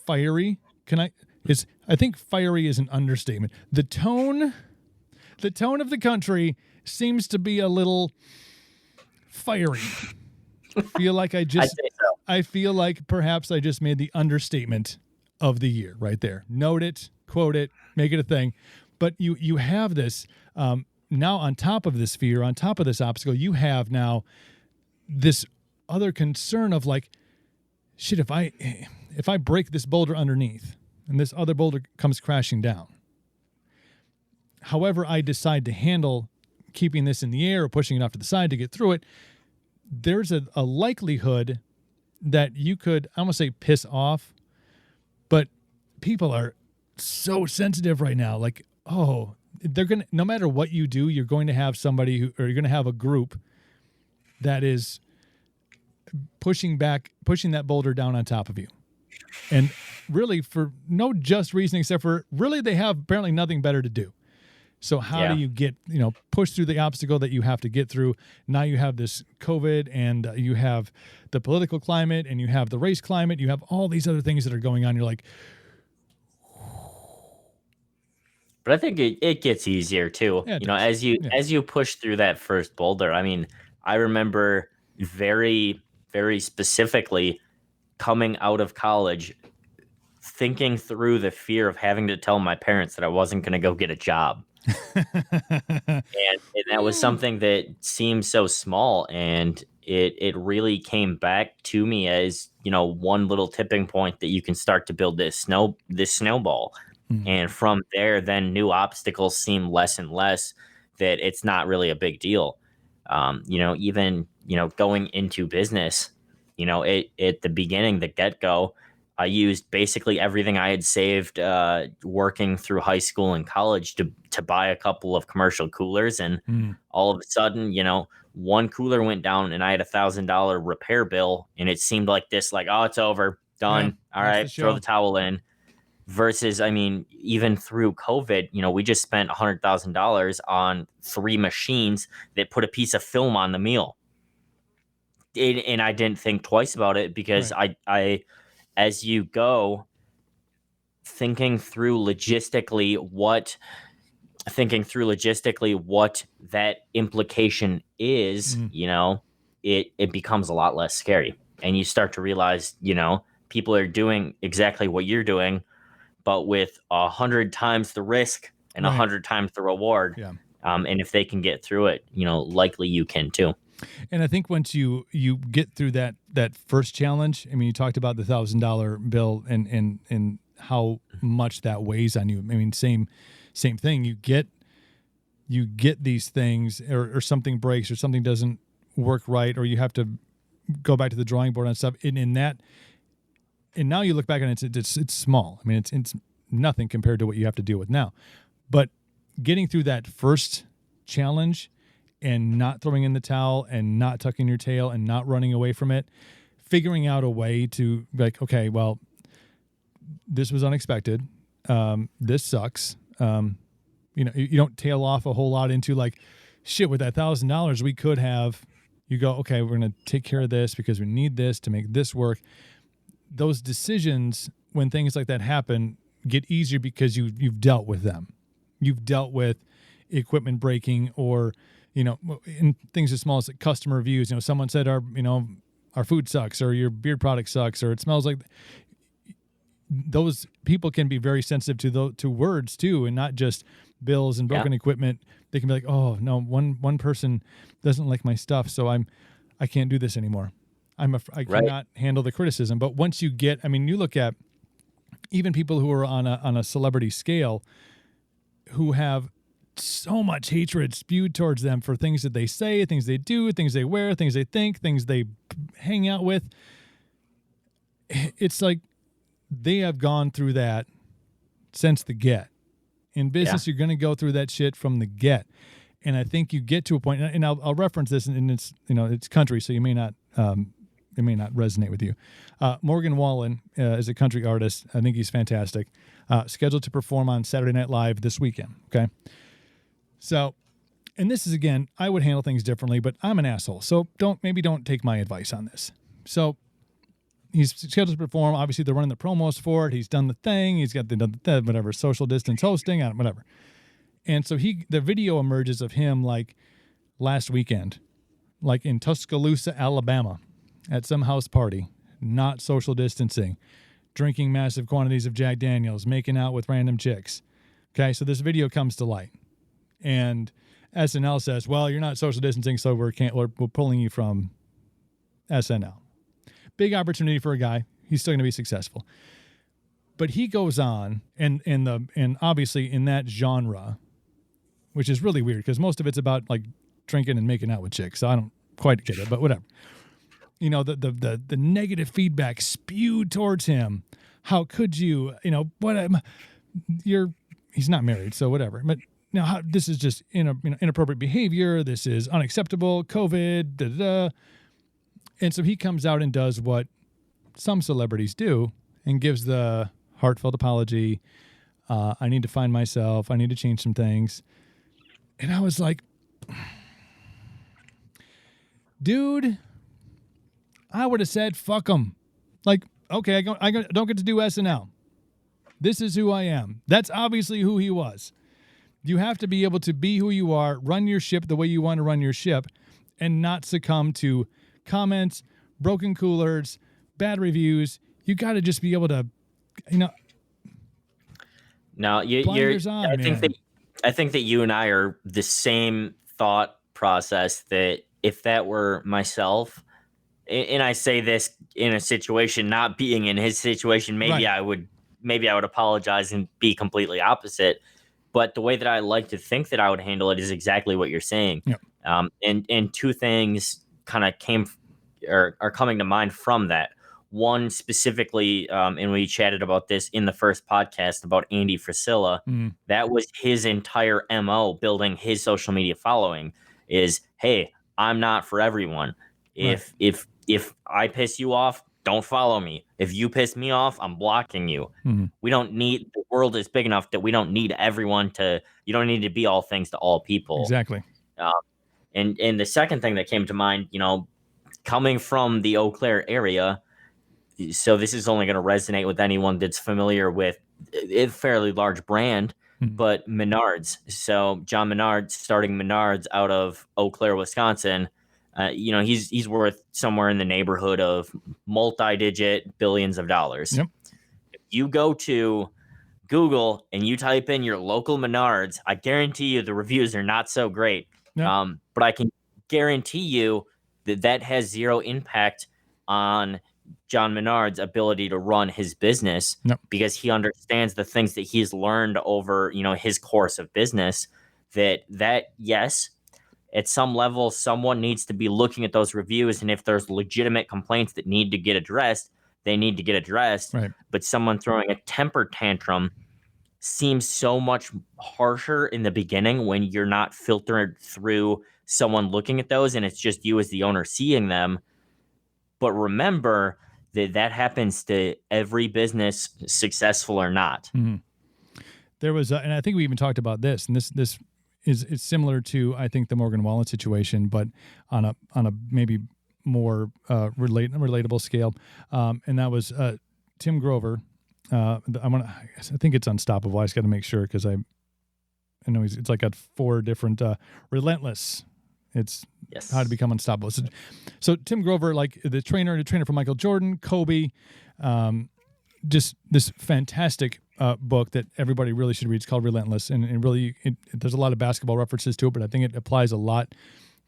fiery. I think fiery is an understatement. The tone of the country seems to be a little fiery. I feel like perhaps I just made the understatement of the year right there. Note it, quote it, make it a thing. But you have this now on top of this fear, on top of this obstacle, you have now this other concern of like, shit, if I break this boulder underneath and this other boulder comes crashing down, however I decide to handle keeping this in the air or pushing it off to the side to get through it, there's a likelihood that you could, I don't want to say piss off, but people are so sensitive right now. Like, they're going to, no matter what you do, you're going to have somebody or you're going to have a group that is pushing that boulder down on top of you. And really for no just reason, except for really they have apparently nothing better to do. So how do you get, push through the obstacle that you have to get through? Now you have this COVID and you have the political climate and you have the race climate. You have all these other things that are going on. You're like, but I think it gets easier too. Yeah, as you push through that first boulder. I mean, I remember very, very specifically coming out of college, thinking through the fear of having to tell my parents that I wasn't going to go get a job. and that was something that seemed so small, and it really came back to me as one little tipping point that you can start to build this snowball. And from there, then new obstacles seem less and less, that it's not really a big deal. Even going into business, at the beginning, the get-go, I used basically everything I had saved working through high school and college to buy a couple of commercial coolers. And all of a sudden, one cooler went down and I had $1,000 repair bill. And it seemed like this, like, oh, it's over, done. Yeah, all right, throw the towel in. Versus, I mean, even through COVID, we just spent $100,000 on 3 machines that put a piece of film on the meal. And I didn't think twice about it because I as you go thinking through logistically what that implication is, it becomes a lot less scary. And you start to realize, people are doing exactly what you're doing, but with 100 times the risk and 100 times the reward. Yeah. And if they can get through it, likely you can too. And I think once you get through that first challenge, I mean, you talked about the $1,000 bill and how much that weighs on you. I mean, same thing. You get these things, or something breaks, or something doesn't work right, or you have to go back to the drawing board on stuff. And now you look back and it's small. I mean, it's nothing compared to what you have to deal with now. But getting through that first challenge and not throwing in the towel and not tucking your tail and not running away from it, figuring out a way to be like, okay, well, this was unexpected. This sucks. You don't tail off a whole lot into like, shit, with that $1,000 we could have. You go, okay, we're going to take care of this because we need this to make this work. Those decisions, when things like that happen, get easier because you've dealt with them. You've dealt with equipment breaking, or, in things as small as like customer reviews. Someone said our food sucks, or your beer product sucks, or it smells like. Those people can be very sensitive to words too, and not just bills and broken equipment. They can be like, oh no, one person doesn't like my stuff, so I can't do this anymore. I cannot handle the criticism. But once you get, you look at even people who are on a celebrity scale, who have so much hatred spewed towards them for things that they say, things they do, things they wear, things they think, things they hang out with. It's like they have gone through that since the get. In business, you're going to go through that shit from the get. And I think you get to a point, and I'll reference this, and it's it's country, so it may not resonate with you. Morgan Wallen is a country artist. I think he's fantastic. Scheduled to perform on Saturday Night Live this weekend. Okay, so, and this is, again, I would handle things differently, but I'm an asshole, so don't take my advice on this. So he's scheduled to perform. Obviously, they're running the promos for it. He's done the thing. He's got the whatever, social distance hosting, whatever. And so the video emerges of him like last weekend, like in Tuscaloosa, Alabama, at some house party, not social distancing, drinking massive quantities of Jack Daniels, making out with random chicks. Okay, so this video comes to light, and SNL says, "Well, you're not social distancing, so we're pulling you from SNL." Big opportunity for a guy. He's still going to be successful. But he goes on, and obviously in that genre, which is really weird because most of it's about like drinking and making out with chicks. So I don't quite get it, but whatever. The negative feedback spewed towards him. How could you? He's not married, so whatever. But this is just inappropriate behavior. This is unacceptable. COVID. Da, da, da. And so he comes out and does what some celebrities do and gives the heartfelt apology. I need to find myself. I need to change some things. And I was like, dude, I would have said, fuck him. Like, okay, I don't get to do SNL. This is who I am. That's obviously who he was. You have to be able to be who you are, run your ship the way you want to run your ship, and not succumb to comments, broken coolers, bad reviews. You got to just be able to, No, I think that you and I are the same thought process. That if that were myself, and I say this in a situation, not being in his situation, maybe I would apologize and be completely opposite. But the way that I like to think that I would handle it is exactly what you're saying. Yep. And two things kind of are coming to mind from that. One specifically, and we chatted about this in the first podcast about Andy Frisella. That was his entire MO, building his social media following, is, hey, I'm not for everyone. If I piss you off, don't follow me. If you piss me off, I'm blocking you. We don't need, the world is big enough that we don't need you don't need to be all things to all people. Exactly. And the second thing that came to mind, coming from the Eau Claire area, so this is only going to resonate with anyone that's familiar with a fairly large brand, but Menards. So John Menard, starting Menards out of Eau Claire, Wisconsin, he's worth somewhere in the neighborhood of multi-digit billions of dollars. Yep. If you go to Google and you type in your local Menards, I guarantee you the reviews are not so great. Yep. But I can guarantee you that has zero impact on John Menard's ability to run his business, because he understands the things that he's learned over, his course of business, that yes, at some level, someone needs to be looking at those reviews. And if there's legitimate complaints that need to get addressed, they need to get addressed. Right. But someone throwing a temper tantrum seems so much harsher in the beginning when you're not filtered through someone looking at those and it's just you as the owner seeing them. But remember that happens to every business, successful or not. Mm-hmm. There was, and I think we even talked about this, and this is similar to, I think, the Morgan Wallen situation, but on a maybe more relatable scale, and that was Tim Grover. I think it's Unstoppable. I just got to make sure because I know it's like got 4 different Relentless. It's how to become unstoppable. So Tim Grover, like the trainer for Michael Jordan, Kobe, just this fantastic book that everybody really should read. It's called Relentless, and really there's a lot of basketball references to it, but I think it applies a lot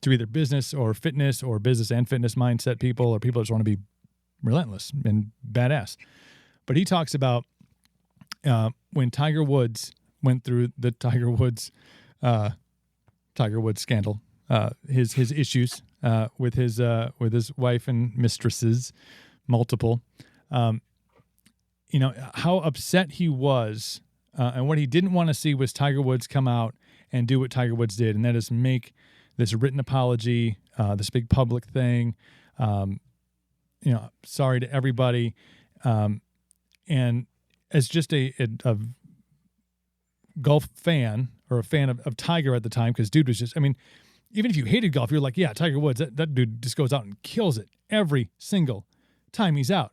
to either business or fitness or business and fitness mindset people or people that just want to be relentless and badass. But he talks about when Tiger Woods went through the Tiger Woods scandal, his issues with his wife and mistresses, multiple. How upset he was, and what he didn't want to see was Tiger Woods come out and do what Tiger Woods did, and that is make this written apology, this big public thing. Sorry to everybody. And as just a golf fan or a fan of Tiger at the time, because dude was just, even if you hated golf, you're like, yeah, Tiger Woods, that dude just goes out and kills it every single time he's out.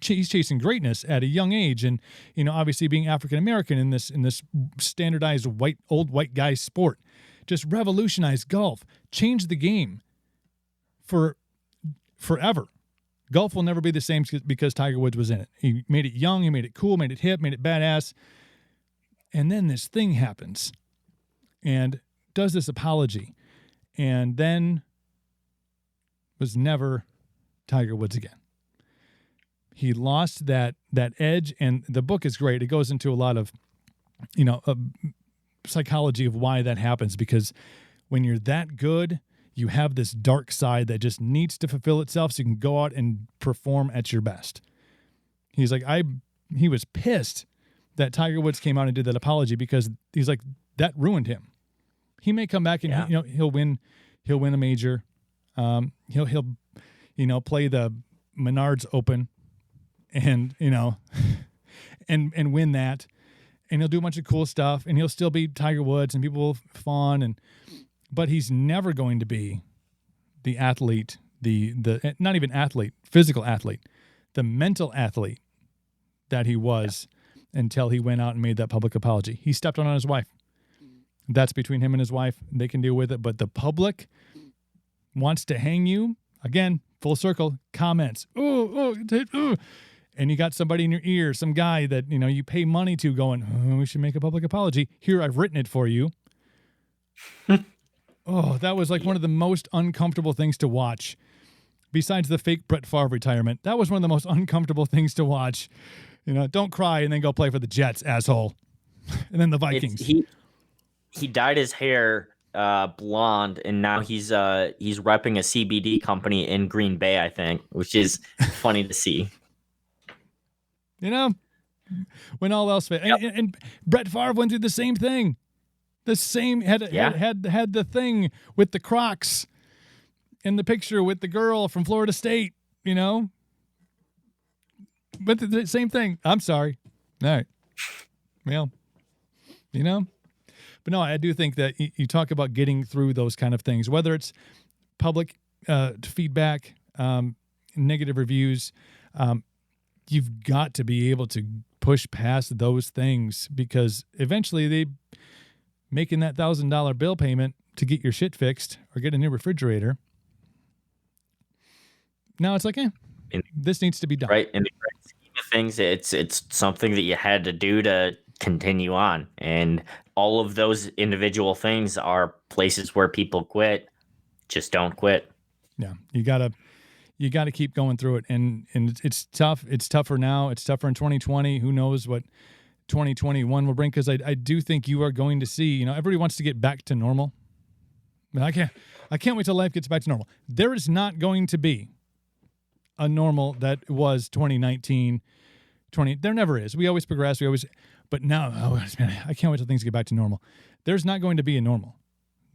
He's chasing greatness at a young age, and obviously being African American in this standardized old white guy sport, just revolutionized golf, changed the game for forever. Golf will never be the same because Tiger Woods was in it. He made it young, he made it cool, made it hip, made it badass, and then this thing happens, and does this apology, and then was never Tiger Woods again. He lost that edge, and the book is great. It goes into a lot of, psychology of why that happens, because when you're that good, you have this dark side that just needs to fulfill itself so you can go out and perform at your best. He's like, he was pissed that Tiger Woods came out and did that apology, because he's like, that ruined him. He may come back and he'll win a major. He'll play the Menards Open and and win that, and he'll do a bunch of cool stuff, and he'll still be Tiger Woods, and people will fawn, but he's never going to be the athlete, the not even athlete, physical athlete, the mental athlete that he was until he went out and made that public apology. He stepped on his wife. That's between him and his wife. They can deal with it, but the public wants to hang you. Again, full circle, comments. Oh, and you got somebody in your ear, some guy that, you pay money to, going, oh, we should make a public apology. Here, I've written it for you. Oh, that was like one of the most uncomfortable things to watch. Besides the fake Brett Favre retirement, that was one of the most uncomfortable things to watch. Don't cry and then go play for the Jets, asshole. And then the Vikings. He dyed his hair blonde, and now he's repping a CBD company in Green Bay, I think, which is funny to see. When all else failed. Yep. And Brett Favre went through the same thing. The same had the thing with the Crocs and the picture with the girl from Florida State, But the same thing. I'm sorry. All right. Well, But no, I do think that you talk about getting through those kind of things, whether it's public feedback, negative reviews, you've got to be able to push past those things, because eventually making that $1,000 bill payment to get your shit fixed or get a new refrigerator. Now it's like, this needs to be done. Right. In the grand scheme of things, it's something that you had to do to continue on. And all of those individual things are places where people quit. Just don't quit. Yeah. You gotta keep going through it. And it's tough. It's tougher now. It's tougher in 2020. Who knows what 2021 will bring? Because I do think you are going to see, everybody wants to get back to normal. I can't wait till life gets back to normal. There is not going to be a normal that was 2019, There never is. We always progress. But now, man, I can't wait till things get back to normal. There's not going to be a normal.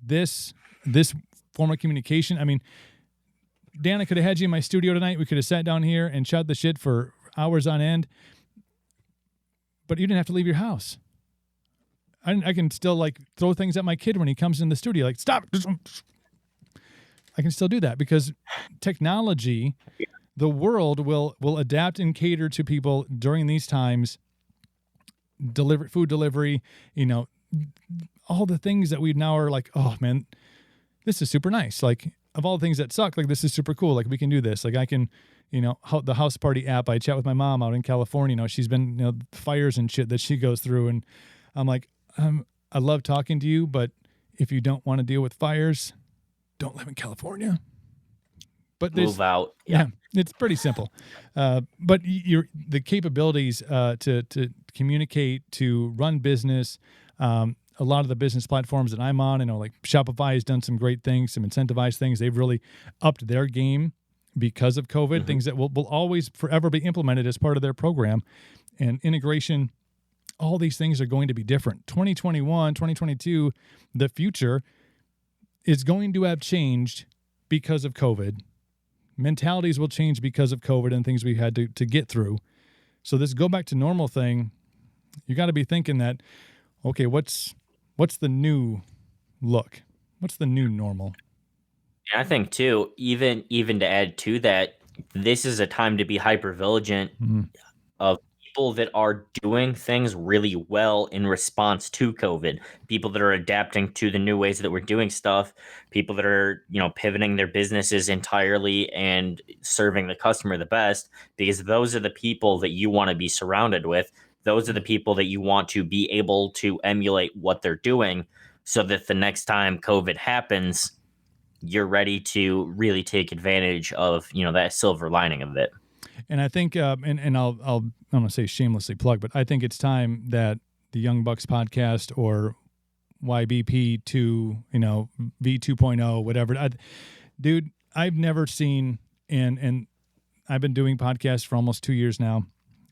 This form of communication, I mean, Dan, I could have had you in my studio tonight. We could have sat down here and shot the shit for hours on end. But you didn't have to leave your house. I can still like throw things at my kid when he comes in the studio, like, stop. I can still do that because technology, the world will adapt and cater to people during these times. Food delivery, all the things that we now are like, oh man, this is super nice. Like, of all the things that suck, like, this is super cool. Like, we can do this. Like, I can, the house party app, I chat with my mom out in California. She's been, fires and shit that she goes through. And I'm like, I love talking to you, but if you don't want to deal with fires, don't live in California. But move out. Yeah, it's pretty simple. But the capabilities to communicate, to run business, a lot of the business platforms that I'm on, like Shopify has done some great things, some incentivized things. They've really upped their game because of COVID, things that will always forever be implemented as part of their program. And integration, all these things are going to be different. 2021, 2022, the future is going to have changed because of COVID. Mentalities will change because of COVID and things we had to get through. So this go back to normal thing, you got to be thinking that, okay, what's the new look? What's the new normal? And I think too, even to add to that, this is a time to be hyper vigilant of people that are doing things really well in response to COVID, people that are adapting to the new ways that we're doing stuff, people that are, pivoting their businesses entirely and serving the customer the best, because those are the people that you want to be surrounded with. Those are the people that you want to be able to emulate what they're doing so that the next time COVID happens, you're ready to really take advantage of, that silver lining of it. And I think, and I'll I don't want to say shamelessly plug, but I think it's time that the Young Bucks podcast or YBP2, V2.0, whatever. Dude, I've never seen, and I've been doing podcasts for almost 2 years now,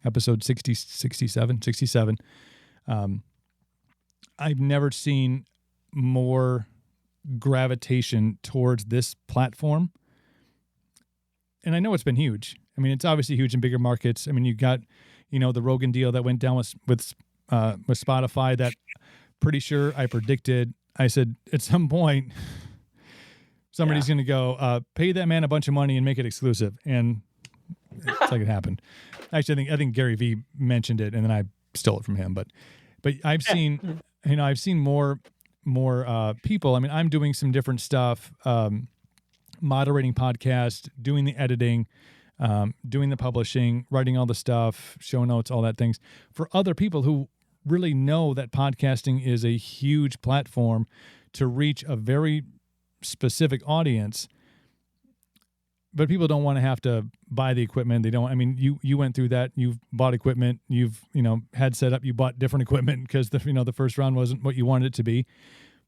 episode 67. I've never seen more gravitation towards this platform. And I know it's been huge. I mean, it's obviously huge in bigger markets. I mean, you got, the Rogan deal that went down with Spotify that pretty sure I predicted. I said, at some point, somebody's going to go, pay that man a bunch of money and make it exclusive. And it's like it happened. Actually, I think Gary Vee mentioned it and then I stole it from him. But I've seen, I've seen more people. I mean, I'm doing some different stuff, moderating podcasts, doing the editing, doing the publishing, writing all the stuff, show notes, all that things for other people who really know that podcasting is a huge platform to reach a very specific audience. But people don't want to have to buy the equipment. They don't. I mean, you went through that. You've bought equipment. You've had set up. You bought different equipment because the first round wasn't what you wanted it to be.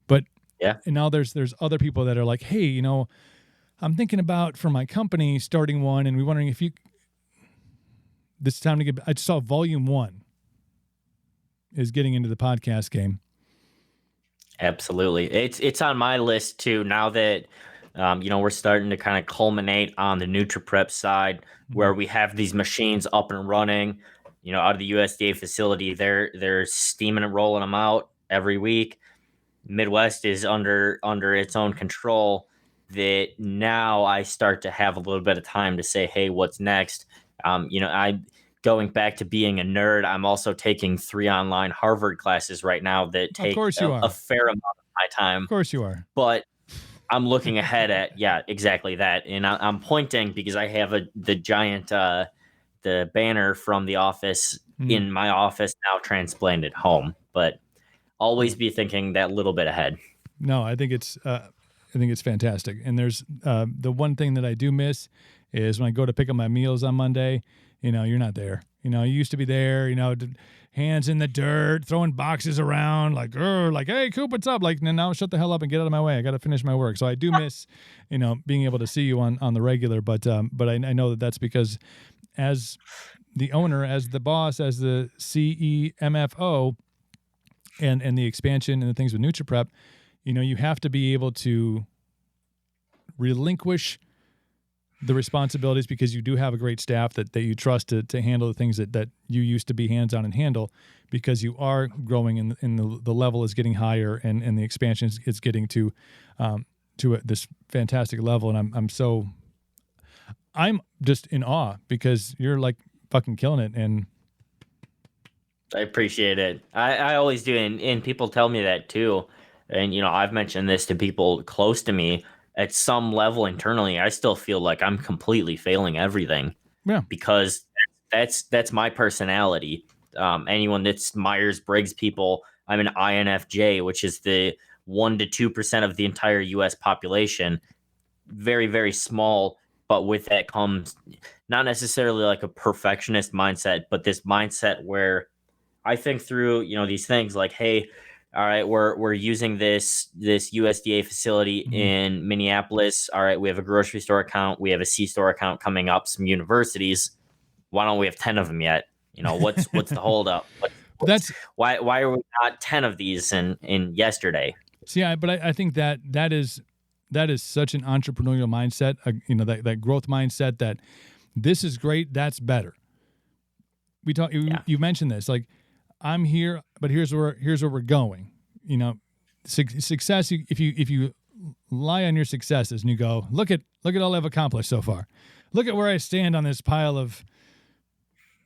But and now there's other people that are like, hey, I'm thinking about for my company starting one, and we're wondering if this time to get. I saw volume 1 is getting into the podcast game. Absolutely, it's on my list too. Now that we're starting to kind of culminate on the NutriPrep side, where we have these machines up and running. Out of the USDA facility, they're steaming and rolling them out every week. Midwest is under its own control. That now I start to have a little bit of time to say, hey, what's next? I'm going back to being a nerd. I'm also taking 3 online Harvard classes right now that take a fair amount of my time. Of course you are. But I'm looking ahead at, exactly that. And I'm pointing because I have the giant, the banner from The Office in my office now transplanted home. But always be thinking that little bit ahead. No, I think it's fantastic. And there's the one thing that I do miss is when I go to pick up my meals on Monday, you're not there. You used to be there, hands in the dirt, throwing boxes around, like, hey, Coop, what's up? Like, now shut the hell up and get out of my way. I got to finish my work. So I do miss, being able to see you on the regular. But I know that's because as the owner, as the boss, as the CEMFO, and the expansion and the things with NutriPrep, you have to be able to relinquish the responsibilities because you do have a great staff that you trust to handle the things that you used to be hands-on and handle, because you are growing and the level is getting higher and the expansion is getting to this fantastic level. And I'm just in awe because you're like fucking killing it. And I appreciate it. I always do. And people tell me that too. And, I've mentioned this to people close to me. At some level internally, I still feel like I'm completely failing everything. Yeah. Because that's my personality. Anyone that's Myers-Briggs people, I'm an INFJ, which is the 1 to 2% of the entire U.S. population. Very, very small. But with that comes not necessarily like a perfectionist mindset, but this mindset where I think through, these things like, hey, all right, we're using this USDA facility in Minneapolis. All right, we have a grocery store account. We have a C-store account coming up, some universities. Why don't we have 10 of them yet? What's the holdup? Why are we not 10 of these in yesterday? See, but I think that is such an entrepreneurial mindset, that growth mindset, that this is great, that's better. You mentioned this, like, I'm here, but here's where we're going. Success. If you lie on your successes and you go, look at all I've accomplished so far. Look at where I stand on this pile of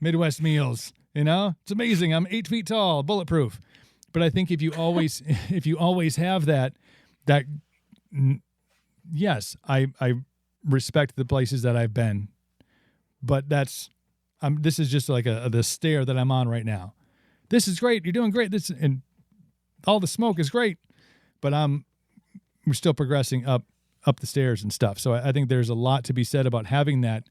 Midwest meals. It's amazing. I'm 8 feet tall, bulletproof. But I think if you always have that, yes, I respect the places that I've been, but this is just like the stair that I'm on right now. This is great. You're doing great. And all the smoke is great, but we're still progressing up the stairs and stuff. So I think there's a lot to be said about having that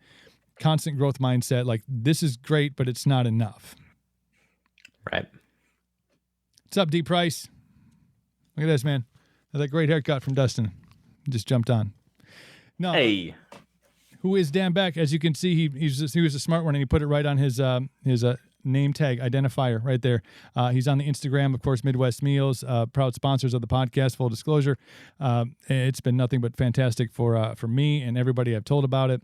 constant growth mindset. Like, this is great, but it's not enough. Right. What's up, D Price? Look at this, man. That great haircut from Dustin. Just jumped on. No. Hey. Who is Dan Beck? As you can see, he was a smart one, and he put it right on his name tag identifier right there. He's on the Instagram, of course, Midwest Meals, proud sponsors of the podcast, full disclosure. It's been nothing but fantastic for me and everybody I've told about it.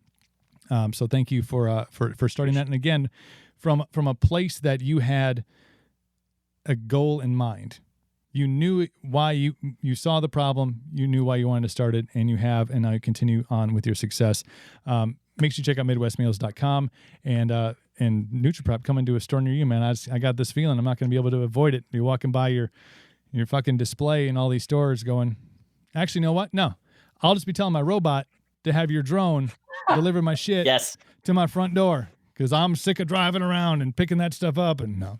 So thank you for starting that. And again, from a place that you had a goal in mind. You knew why you saw the problem, you knew why you wanted to start it, and you have, and now you continue on with your success. Make sure you check out MidwestMeals.com and NutriPrep coming to a store near you, man. I got this feeling I'm not going to be able to avoid it. You're walking by your fucking display in all these stores going, actually, you know what? No, I'll just be telling my robot to have your drone deliver my shit to my front door because I'm sick of driving around and picking that stuff up. And no.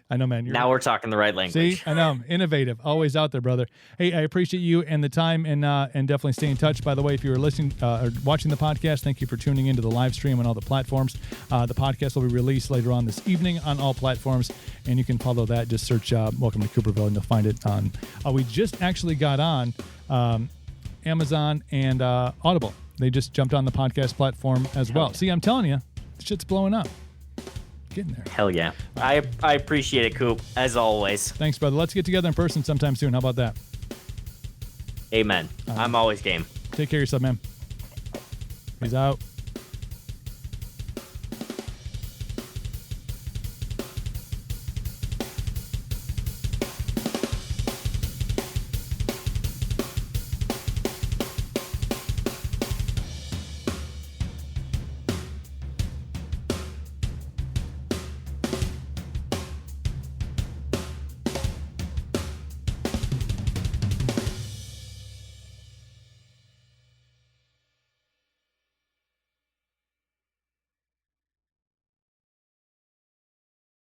I know, man. Now we're talking the right language. See, I know. Innovative. Always out there, brother. Hey, I appreciate you and the time, and definitely stay in touch. By the way, if you were listening or watching the podcast, thank you for tuning into the live stream on all the platforms. The podcast will be released later on this evening on all platforms, and you can follow that. Just search Welcome to Cooperville, and you'll find it on. We just actually got on Amazon and Audible. They just jumped on the podcast platform as well. See, I'm telling you, shit's blowing up. Getting there. Hell yeah. I appreciate it, Coop, as always. Thanks, brother. Let's get together in person sometime soon. How about that? Amen. I'm always game. Take care of yourself, man. He's out.